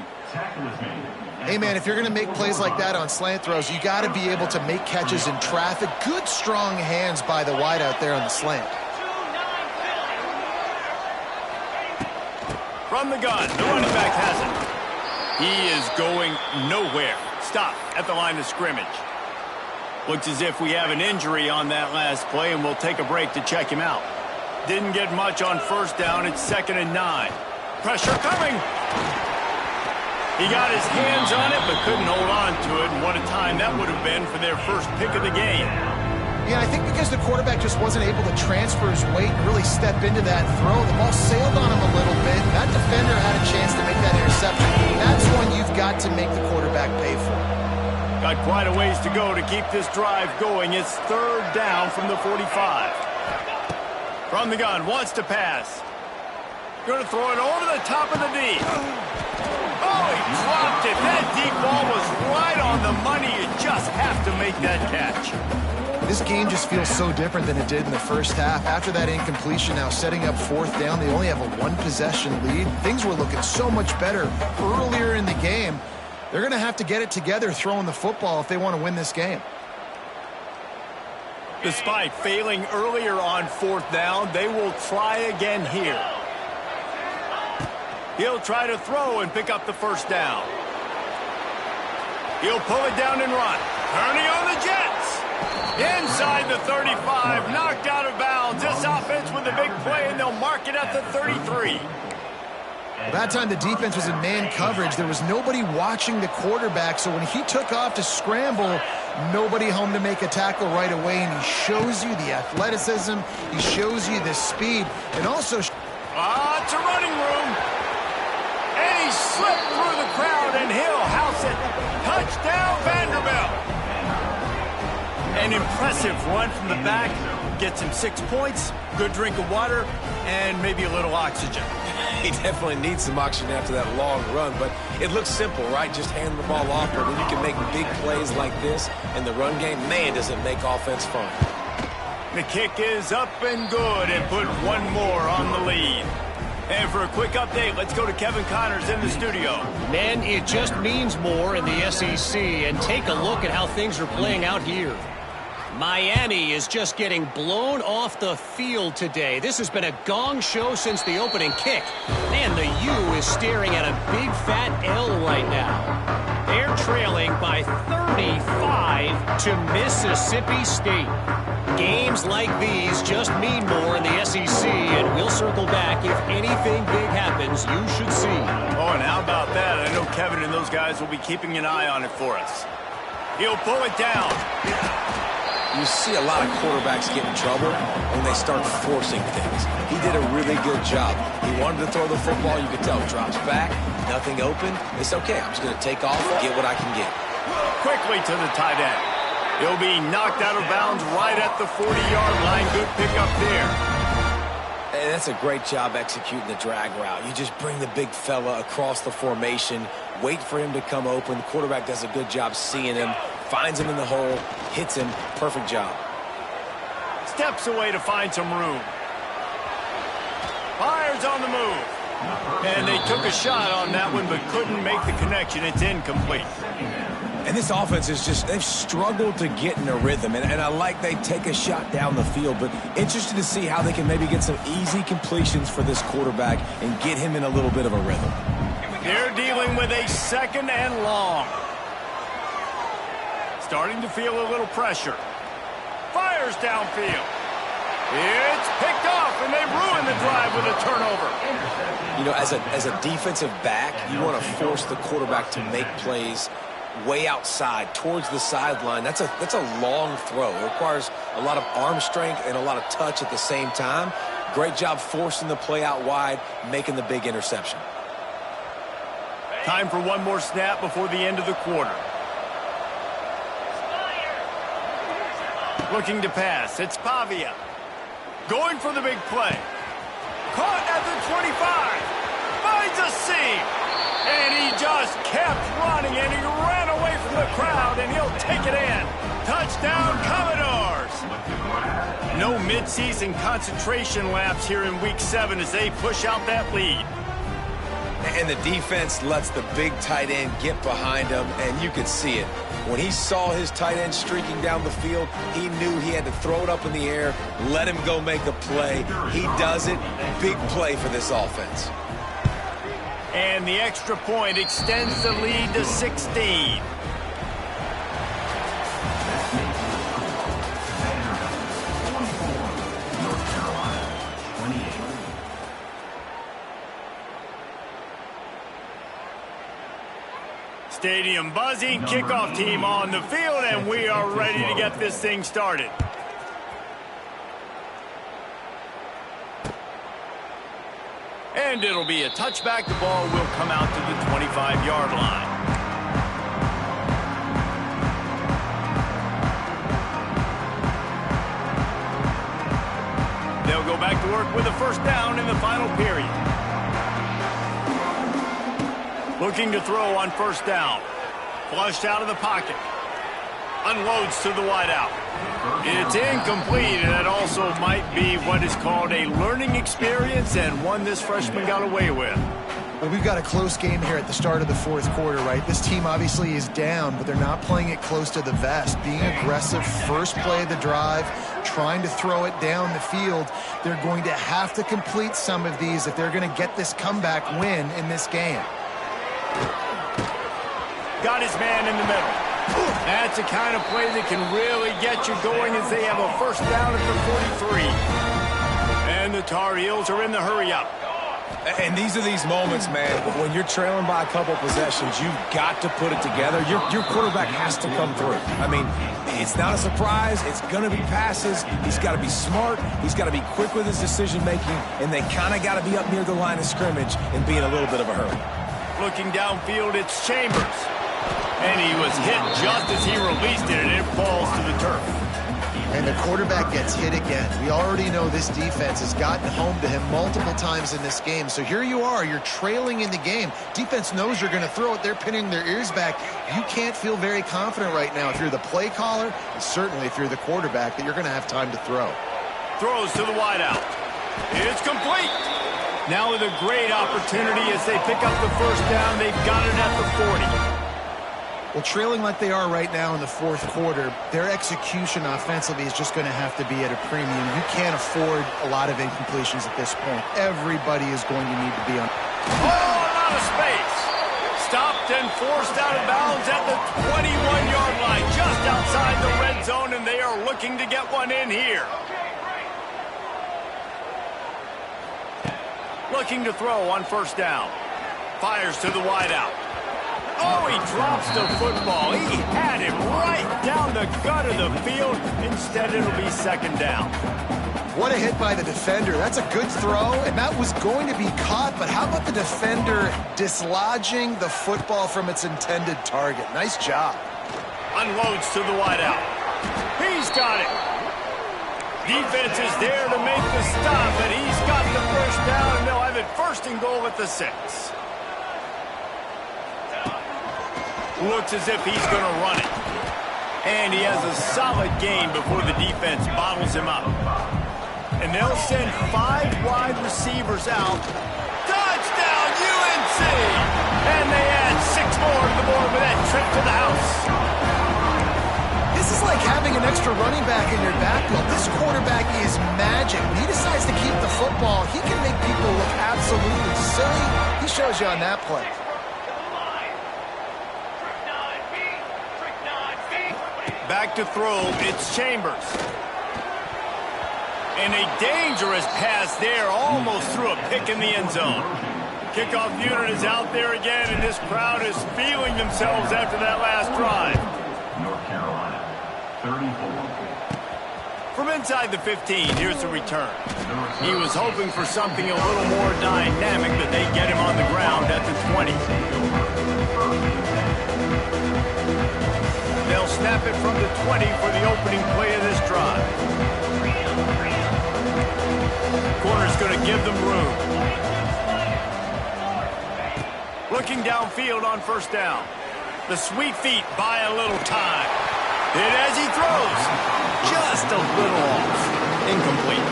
Hey, man, if you're going to make plays like that on slant throws, you got to be able to make catches in traffic. Good, strong hands by the wide out there on the slant. From the gun, the running back has it. He is going nowhere. Stop at the line of scrimmage. Looks as if we have an injury on that last play, and we'll take a break to check him out. Didn't get much on first down. It's 2nd and 9. Pressure coming. He got his hands on it, but couldn't hold on to it. And what a time that would have been for their first pick of the game. Yeah, I think because the quarterback just wasn't able to transfer his weight and really step into that throw, the ball sailed on him a little bit. That defender had a chance to make that interception. That's one you've got to make the quarterback pay for. Got quite a ways to go to keep this drive going. It's 3rd down from the 45. From the gun, wants to pass. Going to throw it over the top of the D. Oh, he dropped it. That deep ball was right on the money. You just have to make that catch. This game just feels so different than it did in the first half. After that incompletion, now setting up 4th down, they only have a 1-possession lead. Things were looking so much better earlier in the game. They're going to have to get it together throwing the football if they want to win this game. Despite failing earlier on 4th down, they will try again here. He'll try to throw and pick up the 1st down. He'll pull it down and run. Turning on the Jets. Inside the 35, knocked out of bounds. This offense with a big play, and they'll mark it at the 33. That time the defense was in man coverage. There was nobody watching the quarterback, so when he took off to scramble, nobody home to make a tackle right away, and he shows you the athleticism, he shows you the speed, and also... It's a running room. And he slipped through the crowd, and he'll house it. Touchdown, Vanderbilt. An impressive run from the back. Gets him 6 points, good drink of water, and maybe a little oxygen. He definitely needs some oxygen after that long run, but it looks simple, right? Just hand the ball off, but when you can make big plays like this in the run game, man, does it make offense fun. The kick is up and good, and put one more on the lead. And for a quick update, let's go to Kevin Connors in the studio. Man, it just means more in the SEC, and take a look at how things are playing out here. Miami is just getting blown off the field today. This has been a gong show since the opening kick. And the U is staring at a big fat L right now. They're trailing by 35 to Mississippi State. Games like these just mean more in the SEC, and we'll circle back. If anything big happens, you should see. Oh, and how about that? I know Kevin and those guys will be keeping an eye on it for us. He'll pull it down. You see a lot of quarterbacks get in trouble when they start forcing things. He did a really good job. He wanted to throw the football. You could tell. Drops back, nothing open. It's okay. I'm just going to take off and get what I can get. Quickly to the tight end. He'll be knocked out of bounds right at the 40-yard line. Good pickup there. And that's a great job executing the drag route. You just bring the big fella across the formation, wait for him to come open. The quarterback does a good job seeing him, finds him in the hole, hits him. Perfect job. Steps away to find some room. Fires on the move. And they took a shot on that one, but couldn't make the connection. It's incomplete. And this offense is just, they've struggled to get in a rhythm. And I like they take a shot down the field, but interested to see how they can maybe get some easy completions for this quarterback and get him in a little bit of a rhythm. They're dealing with a 2nd and long. Starting to feel a little pressure. Fires downfield. It's picked off and they ruin the drive with a turnover. You know, as a defensive back, you want to force the quarterback to make plays way outside, towards the sideline. That's a long throw. It requires a lot of arm strength and a lot of touch at the same time. Great job forcing the play out wide, making the big interception. Time for one more snap before the end of the quarter. Looking to pass. It's Pavia. Going for the big play. Caught at the 25. Finds a seam. And he just kept running, and he ran away from the crowd, and he'll take it in. Touchdown, Commodores. No midseason concentration lapse here in Week 7 as they push out that lead. And the defense lets the big tight end get behind him, and you could see it. When he saw his tight end streaking down the field, he knew he had to throw it up in the air, let him go make a play. He does it. Big play for this offense. And the extra point extends the lead to 16. Stadium buzzing, kickoff team on the field, and we are ready to get this thing started. And it'll be a touchback. The ball will come out to the 25-yard line. They'll go back to work with a first down in the final period. Looking to throw on first down. Flushed out of the pocket. Unloads to the wideout. It's incomplete, and that also might be what is called a learning experience, and one this freshman got away with. Well, we've got a close game here at the start of the fourth quarter, right? This team obviously is down, but they're not playing it close to the vest. Being aggressive, first play of the drive, trying to throw it down the field. They're going to have to complete some of these if they're going to get this comeback win in this game. Got his man in the middle. That's the kind of play that can really get you going as they have a first down at the 43. And the Tar Heels are in the hurry-up. And these are these moments, man, when you're trailing by a couple possessions, you've got to put it together. Your quarterback has to come through. I mean, it's not a surprise. It's going to be passes. He's got to be smart. He's got to be quick with his decision-making, and they kind of got to be up near the line of scrimmage and be in a little bit of a hurry. Looking downfield, it's Chambers. And he was hit just as he released it, and it falls to the turf. And the quarterback gets hit again. We already know this defense has gotten home to him multiple times in this game. So here you are, you're trailing in the game. Defense knows you're going to throw it. They're pinning their ears back. You can't feel very confident right now if you're the play caller, and certainly if you're the quarterback, that you're going to have time to throw. Throws to the wideout. It's complete. Now with a great opportunity as they pick up the first down. They've got it at the 40. Well, trailing like they are right now in the fourth quarter, their execution offensively is just going to have to be at a premium. You can't afford a lot of incompletions at this point. Everybody is going to need to be on. Oh, out of space. Stopped and forced out of bounds at the 21-yard line, just outside the red zone, and they are looking to get one in here. Looking to throw on first down. Fires to the wideout. Oh, he drops the football. He had him right down the gut of the field. Instead, it'll be second down. What a hit by the defender. That's a good throw, and that was going to be caught, but how about the defender dislodging the football from its intended target? Nice job. Unloads to the wideout. He's got it. Defense is there to make the stop, but he's got the first down, and they'll have it first and goal at the 6. Looks as if he's going to run it. And he has a solid gain before the defense bottles him up. And they'll send 5 wide receivers out. Touchdown, UNC! And they add 6 more to the board with that trip to the house. This is like having an extra running back in your backfield. This quarterback is magic. When he decides to keep the football, he can make people look absolutely silly. He shows you on that play. Back to throw, it's Chambers. And a dangerous pass there, almost threw a pick in the end zone. Kickoff unit is out there again, and this crowd is feeling themselves after that last drive. North Carolina, 34. From inside the 15, here's the return. He was hoping for something a little more dynamic, but they get him on the ground at the 20. They'll snap it from the 20 for the opening play of this drive. Corner's going to give them room. Looking downfield on first down. The sweet feet buy a little time. Hit as he throws. Just a little off. Incomplete.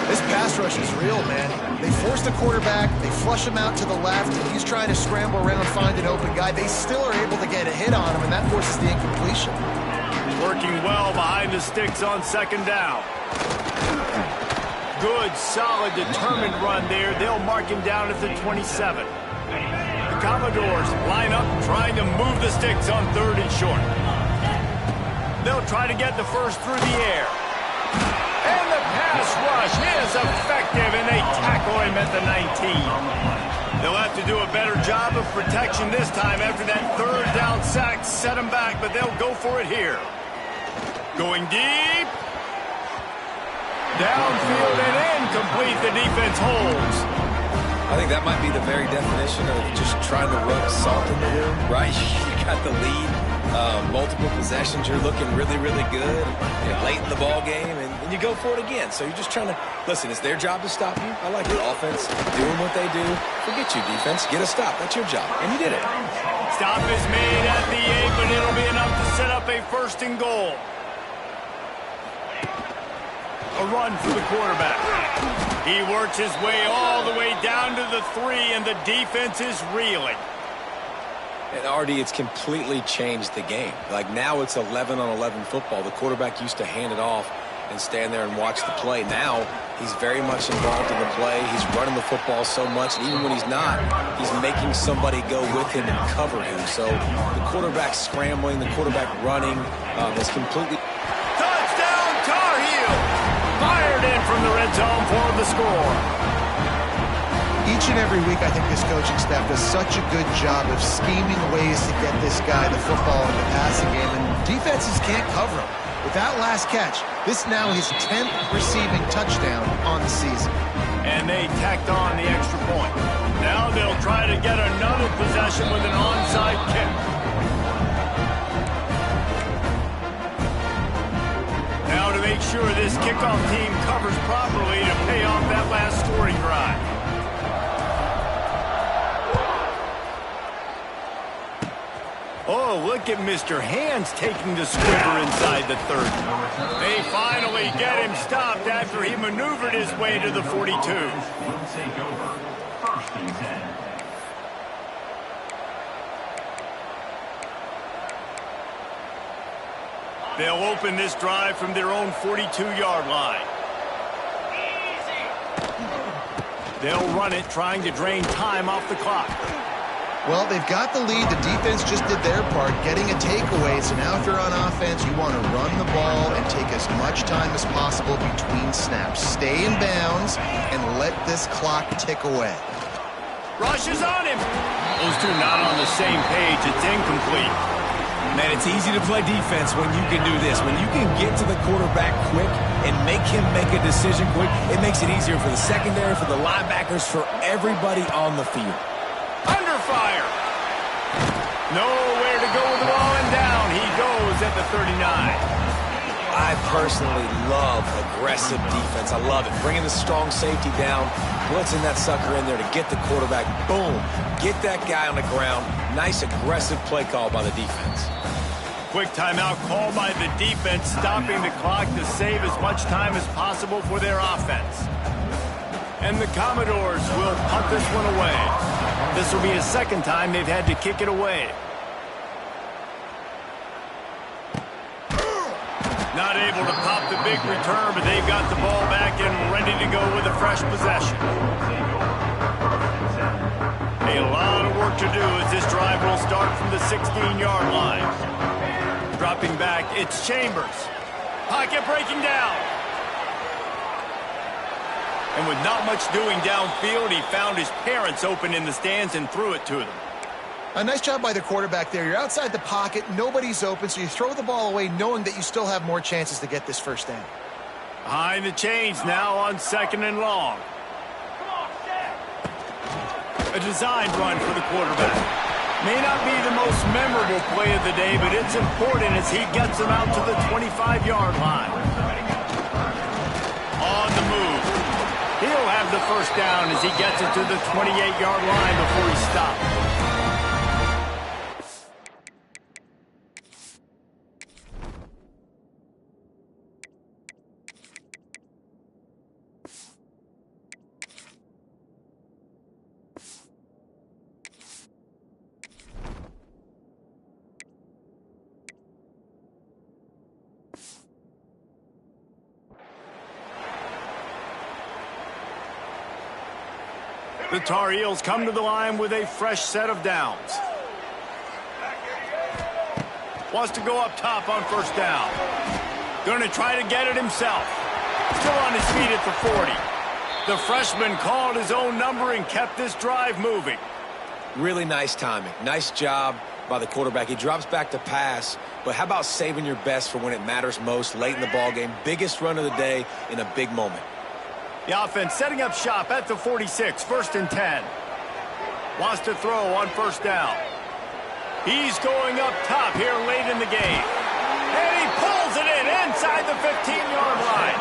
This pass rush is real, man. They force the quarterback, they flush him out to the left, and he's trying to scramble around, find an open guy. They still are able to get a hit on him, and that forces the incompletion. Working well behind the sticks on second down. Good, solid, determined run there. They'll mark him down at the 27. The Commodores line up trying to move the sticks on third and short. They'll try to get the first through the air. And the pass rush is effective, and they tackle him at the 19. They'll have to do a better job of protection this time after that third down sack set him back, but they'll go for it here. Going deep. Downfield and incomplete. The defense holds. I think that might be the very definition of just trying to rub salt in the wound, right? You got the lead, multiple possessions, you're looking really, really good, late in the ball game, and you go for it again. So you're just trying to, listen, it's their job to stop you. I like the offense doing what they do. Forget you, defense. Get a stop. That's your job, and you did it. Stop is made at the 8, but it'll be enough to set up a first and goal. A run for the quarterback. He works his way all the way down to the 3, and the defense is reeling. And Artie, it's completely changed the game. Like now it's 11-on-11 football. The quarterback used to hand it off and stand there and watch the play. Now he's very much involved in the play. He's running the football so much, and even when he's not, he's making somebody go with him and cover him. So the quarterback scrambling, the quarterback running is completely... Touchdown, Tar Heel! Fired in from the red zone for the score. Each and every week, I think this coaching staff does such a good job of scheming ways to get this guy the football in the passing game, and defenses can't cover him. With that last catch, this now his 10th receiving touchdown on the season. And they tacked on the extra point. Now they'll try to get another possession with an onside kick. Now to make sure this kickoff team covers properly to pay off that last scoring drive. Oh, look at Mr. Hands taking the squibber inside the 30. They finally get him stopped after he maneuvered his way to the 42. Will take over. First and 10. They'll open this drive from their own 42-yard line. They'll run it, trying to drain time off the clock. Well, they've got the lead. The defense just did their part, getting a takeaway. So now if you're on offense, you want to run the ball and take as much time as possible between snaps. Stay in bounds and let this clock tick away. Rush is on him. Those two not on the same page. It's incomplete. Man, it's easy to play defense when you can do this. When you can get to the quarterback quick and make him make a decision quick, it makes it easier for the secondary, for the linebackers, for everybody on the field. Under fire. Nowhere to go with the ball, and down he goes at the 39. I personally love aggressive defense. I love it. Bringing the strong safety down, blitzing that sucker in there to get the quarterback. Boom. Get that guy on the ground. Nice aggressive play call by the defense. Quick timeout call by the defense, stopping the clock to save as much time as possible for their offense. And the Commodores will punt this one away. This will be a second time they've had to kick it away. Not able to pop the big return, but they've got the ball back and ready to go with a fresh possession. A lot of work to do as this drive will start from the 16-yard line. Dropping back, it's Chambers. Pocket breaking down. And with not much doing downfield, he found his parents open in the stands and threw it to them. A nice job by the quarterback there. You're outside the pocket, nobody's open, so you throw the ball away knowing that you still have more chances to get this first down. Behind the chains now on 2nd and long. A design run for the quarterback. May not be the most memorable play of the day, but it's important as he gets them out to the 25-yard line. On the move. He'll have the first down as he gets it to the 28-yard line before he stops. The Tar Heels come to the line with a fresh set of downs. Wants to go up top on first down. Going to try to get it himself. Still on his feet at the 40. The freshman called his own number and kept this drive moving. Really nice timing. Nice job by the quarterback. He drops back to pass, but how about saving your best for when it matters most late in the ballgame? Biggest run of the day in a big moment. The offense setting up shop at the 46, 1st and 10. Wants to throw on first down. He's going up top here late in the game. And he pulls it in inside the 15-yard line.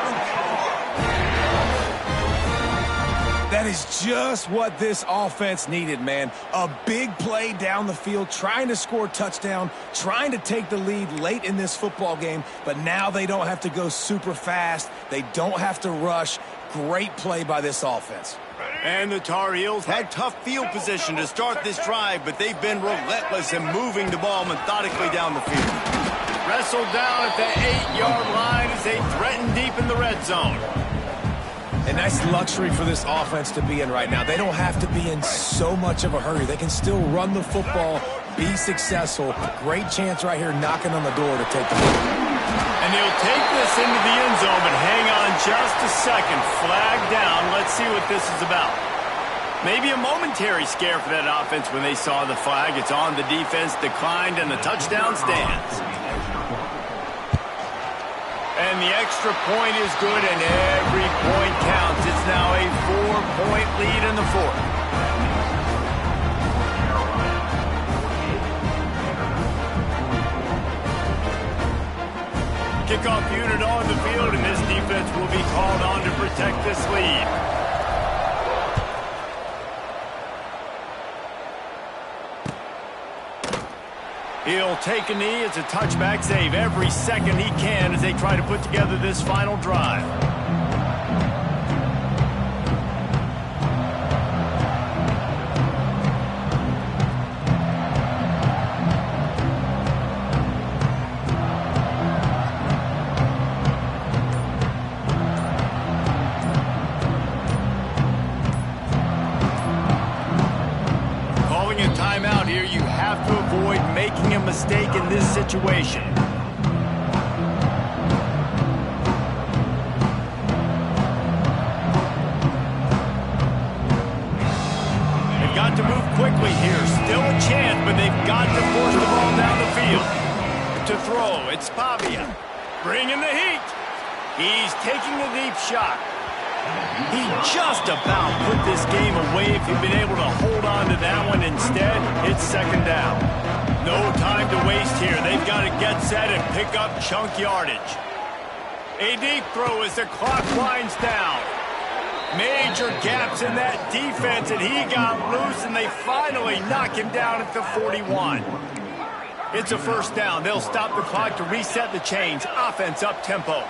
That is just what this offense needed, man. A big play down the field, trying to score a touchdown, trying to take the lead late in this football game, but now they don't have to go super fast. They don't have to rush. Great play by this offense. And the Tar Heels had tough field position to start this drive, but they've been relentless in moving the ball methodically down the field. Wrestled down at the 8-yard line as they threaten deep in the red zone. A nice luxury for this offense to be in right now. They don't have to be in so much of a hurry. They can still run the football, be successful. Great chance right here knocking on the door to take the lead. And he'll take this into the end zone, but hang on just a second. Flag down. Let's see what this is about. Maybe a momentary scare for that offense when they saw the flag. It's on, the defense declined, and the touchdown stands. And the extra point is good, and every point counts. It's now a 4-point lead in the fourth. Kickoff unit on the field, and this defense will be called on to protect this lead. He'll take a knee. It's a touchback save every second he can as they try to put together this final drive. Timeout here. You have to avoid making a mistake in this situation. They've got to move quickly here. Still a chance, but they've got to force the ball down the field. To throw, it's Pavia. Bringing the heat. He's taking the deep shot. He just about put this game away if he'd been able to hold on to that one. Instead, it's second down. No time to waste here. They've got to get set and pick up chunk yardage. A deep throw as the clock winds down. Major gaps in that defense, and he got loose, and they finally knock him down at the 41. It's a first down. They'll stop the clock to reset the chains. Offense up tempo.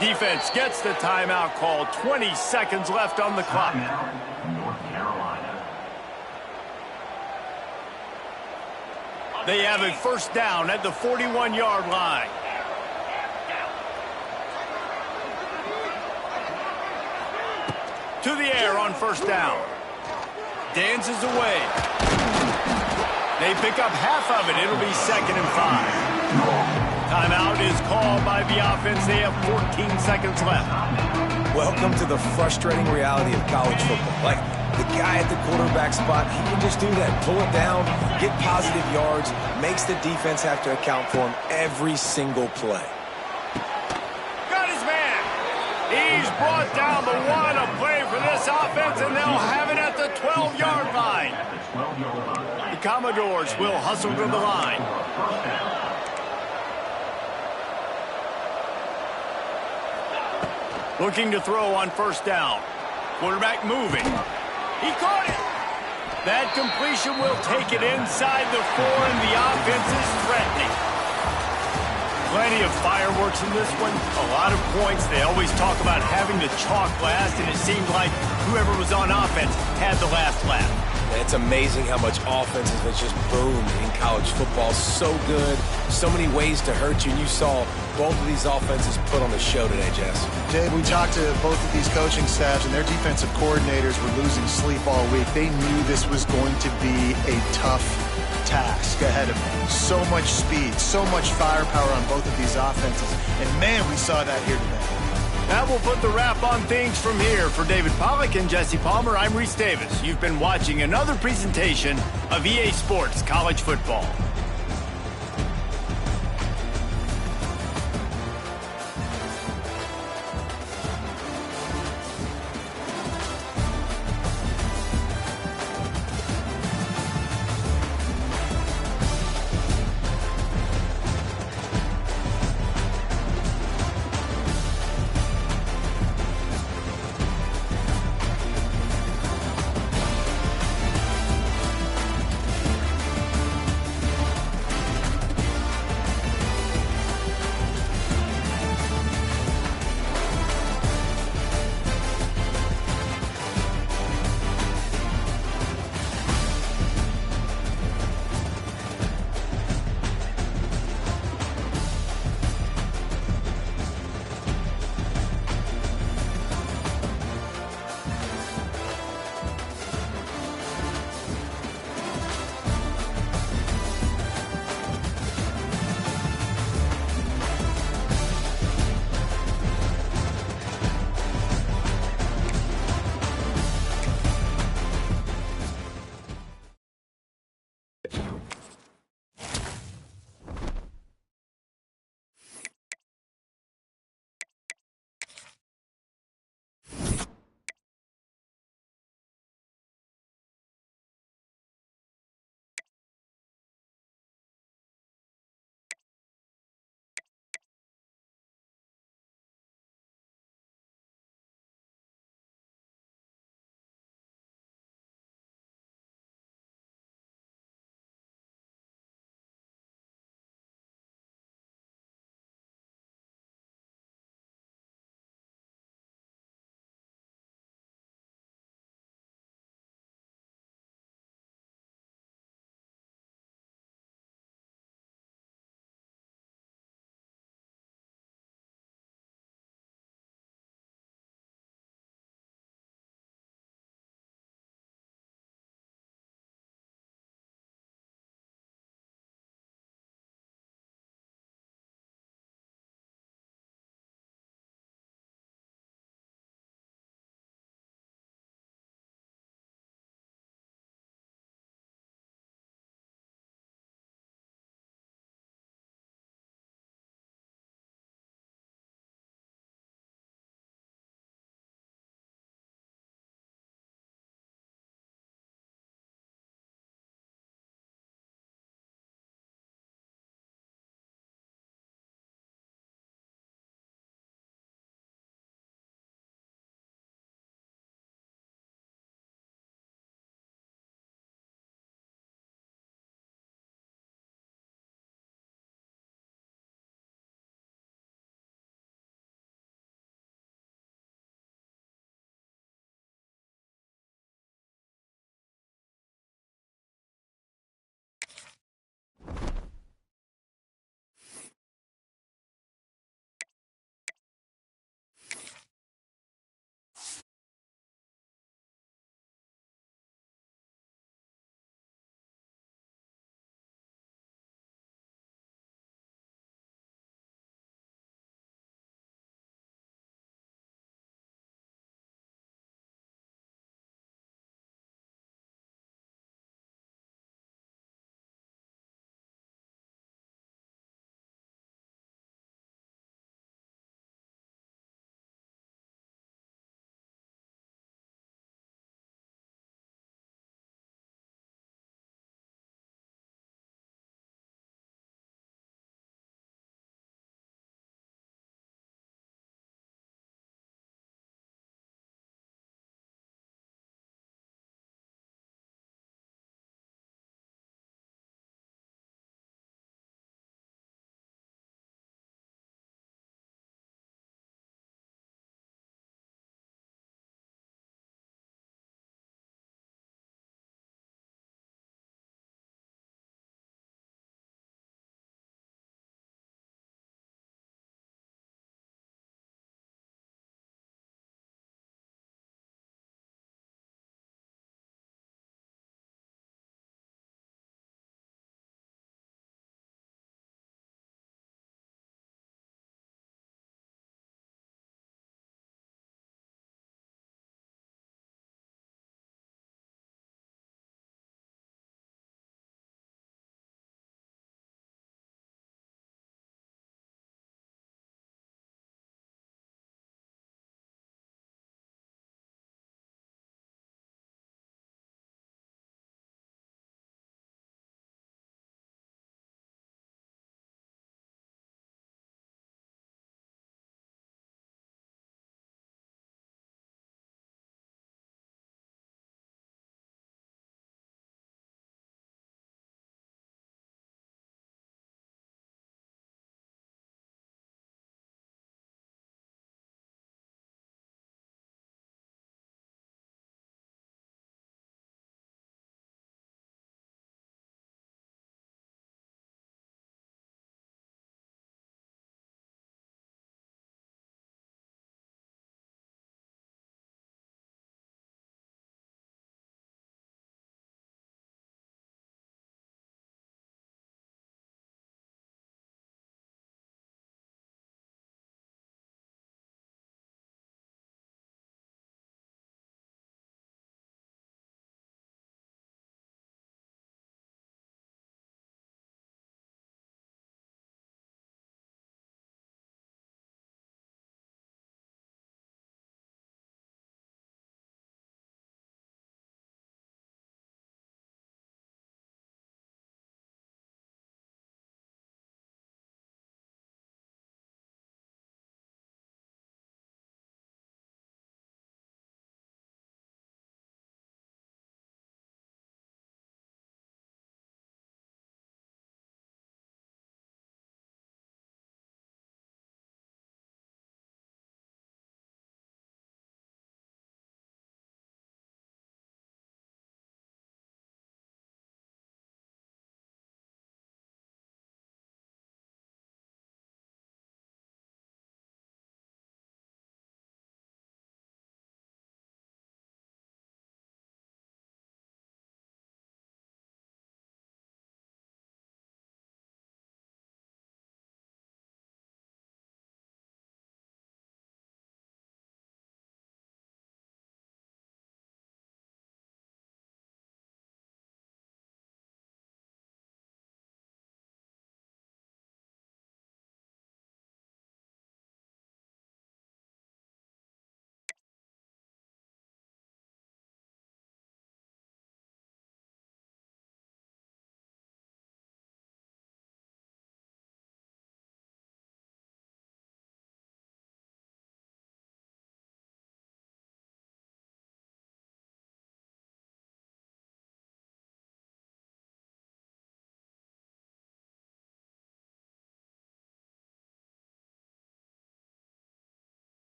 Defense gets the timeout call. 20 seconds left on the clock. North Carolina. They have a first down at the 41-yard line. To the air on first down. Dances away. They pick up half of it. It'll be 2nd and 5. Timeout is is called by the offense. They have 14 seconds left. Welcome to the frustrating reality of college football. Like, the guy at the quarterback spot, he can just do that. Pull it down, get positive yards, makes the defense have to account for him every single play. Got his man. He's brought down the one. A play for this offense, and they'll have it at the 12-yard line. The Commodores will hustle to the line. Looking to throw on first down. Quarterback moving. He caught it. That completion will take it inside the 4, and the offense is threatening. Plenty of fireworks in this one. A lot of points. They always talk about having the chalk last, and it seemed like whoever was on offense had the last laugh. It's amazing how much offenses have just boomed in college football. So good. So many ways to hurt you. And you saw both of these offenses put on the show today, Jess. Dave, we talked to both of these coaching staffs, and their defensive coordinators were losing sleep all week. They knew this was going to be a tough task ahead of them. So much speed, so much firepower on both of these offenses. And, man, we saw that here today. That will put the wrap on things from here. For David Pollack and Jesse Palmer, I'm Reese Davis. You've been watching another presentation of EA Sports College Football.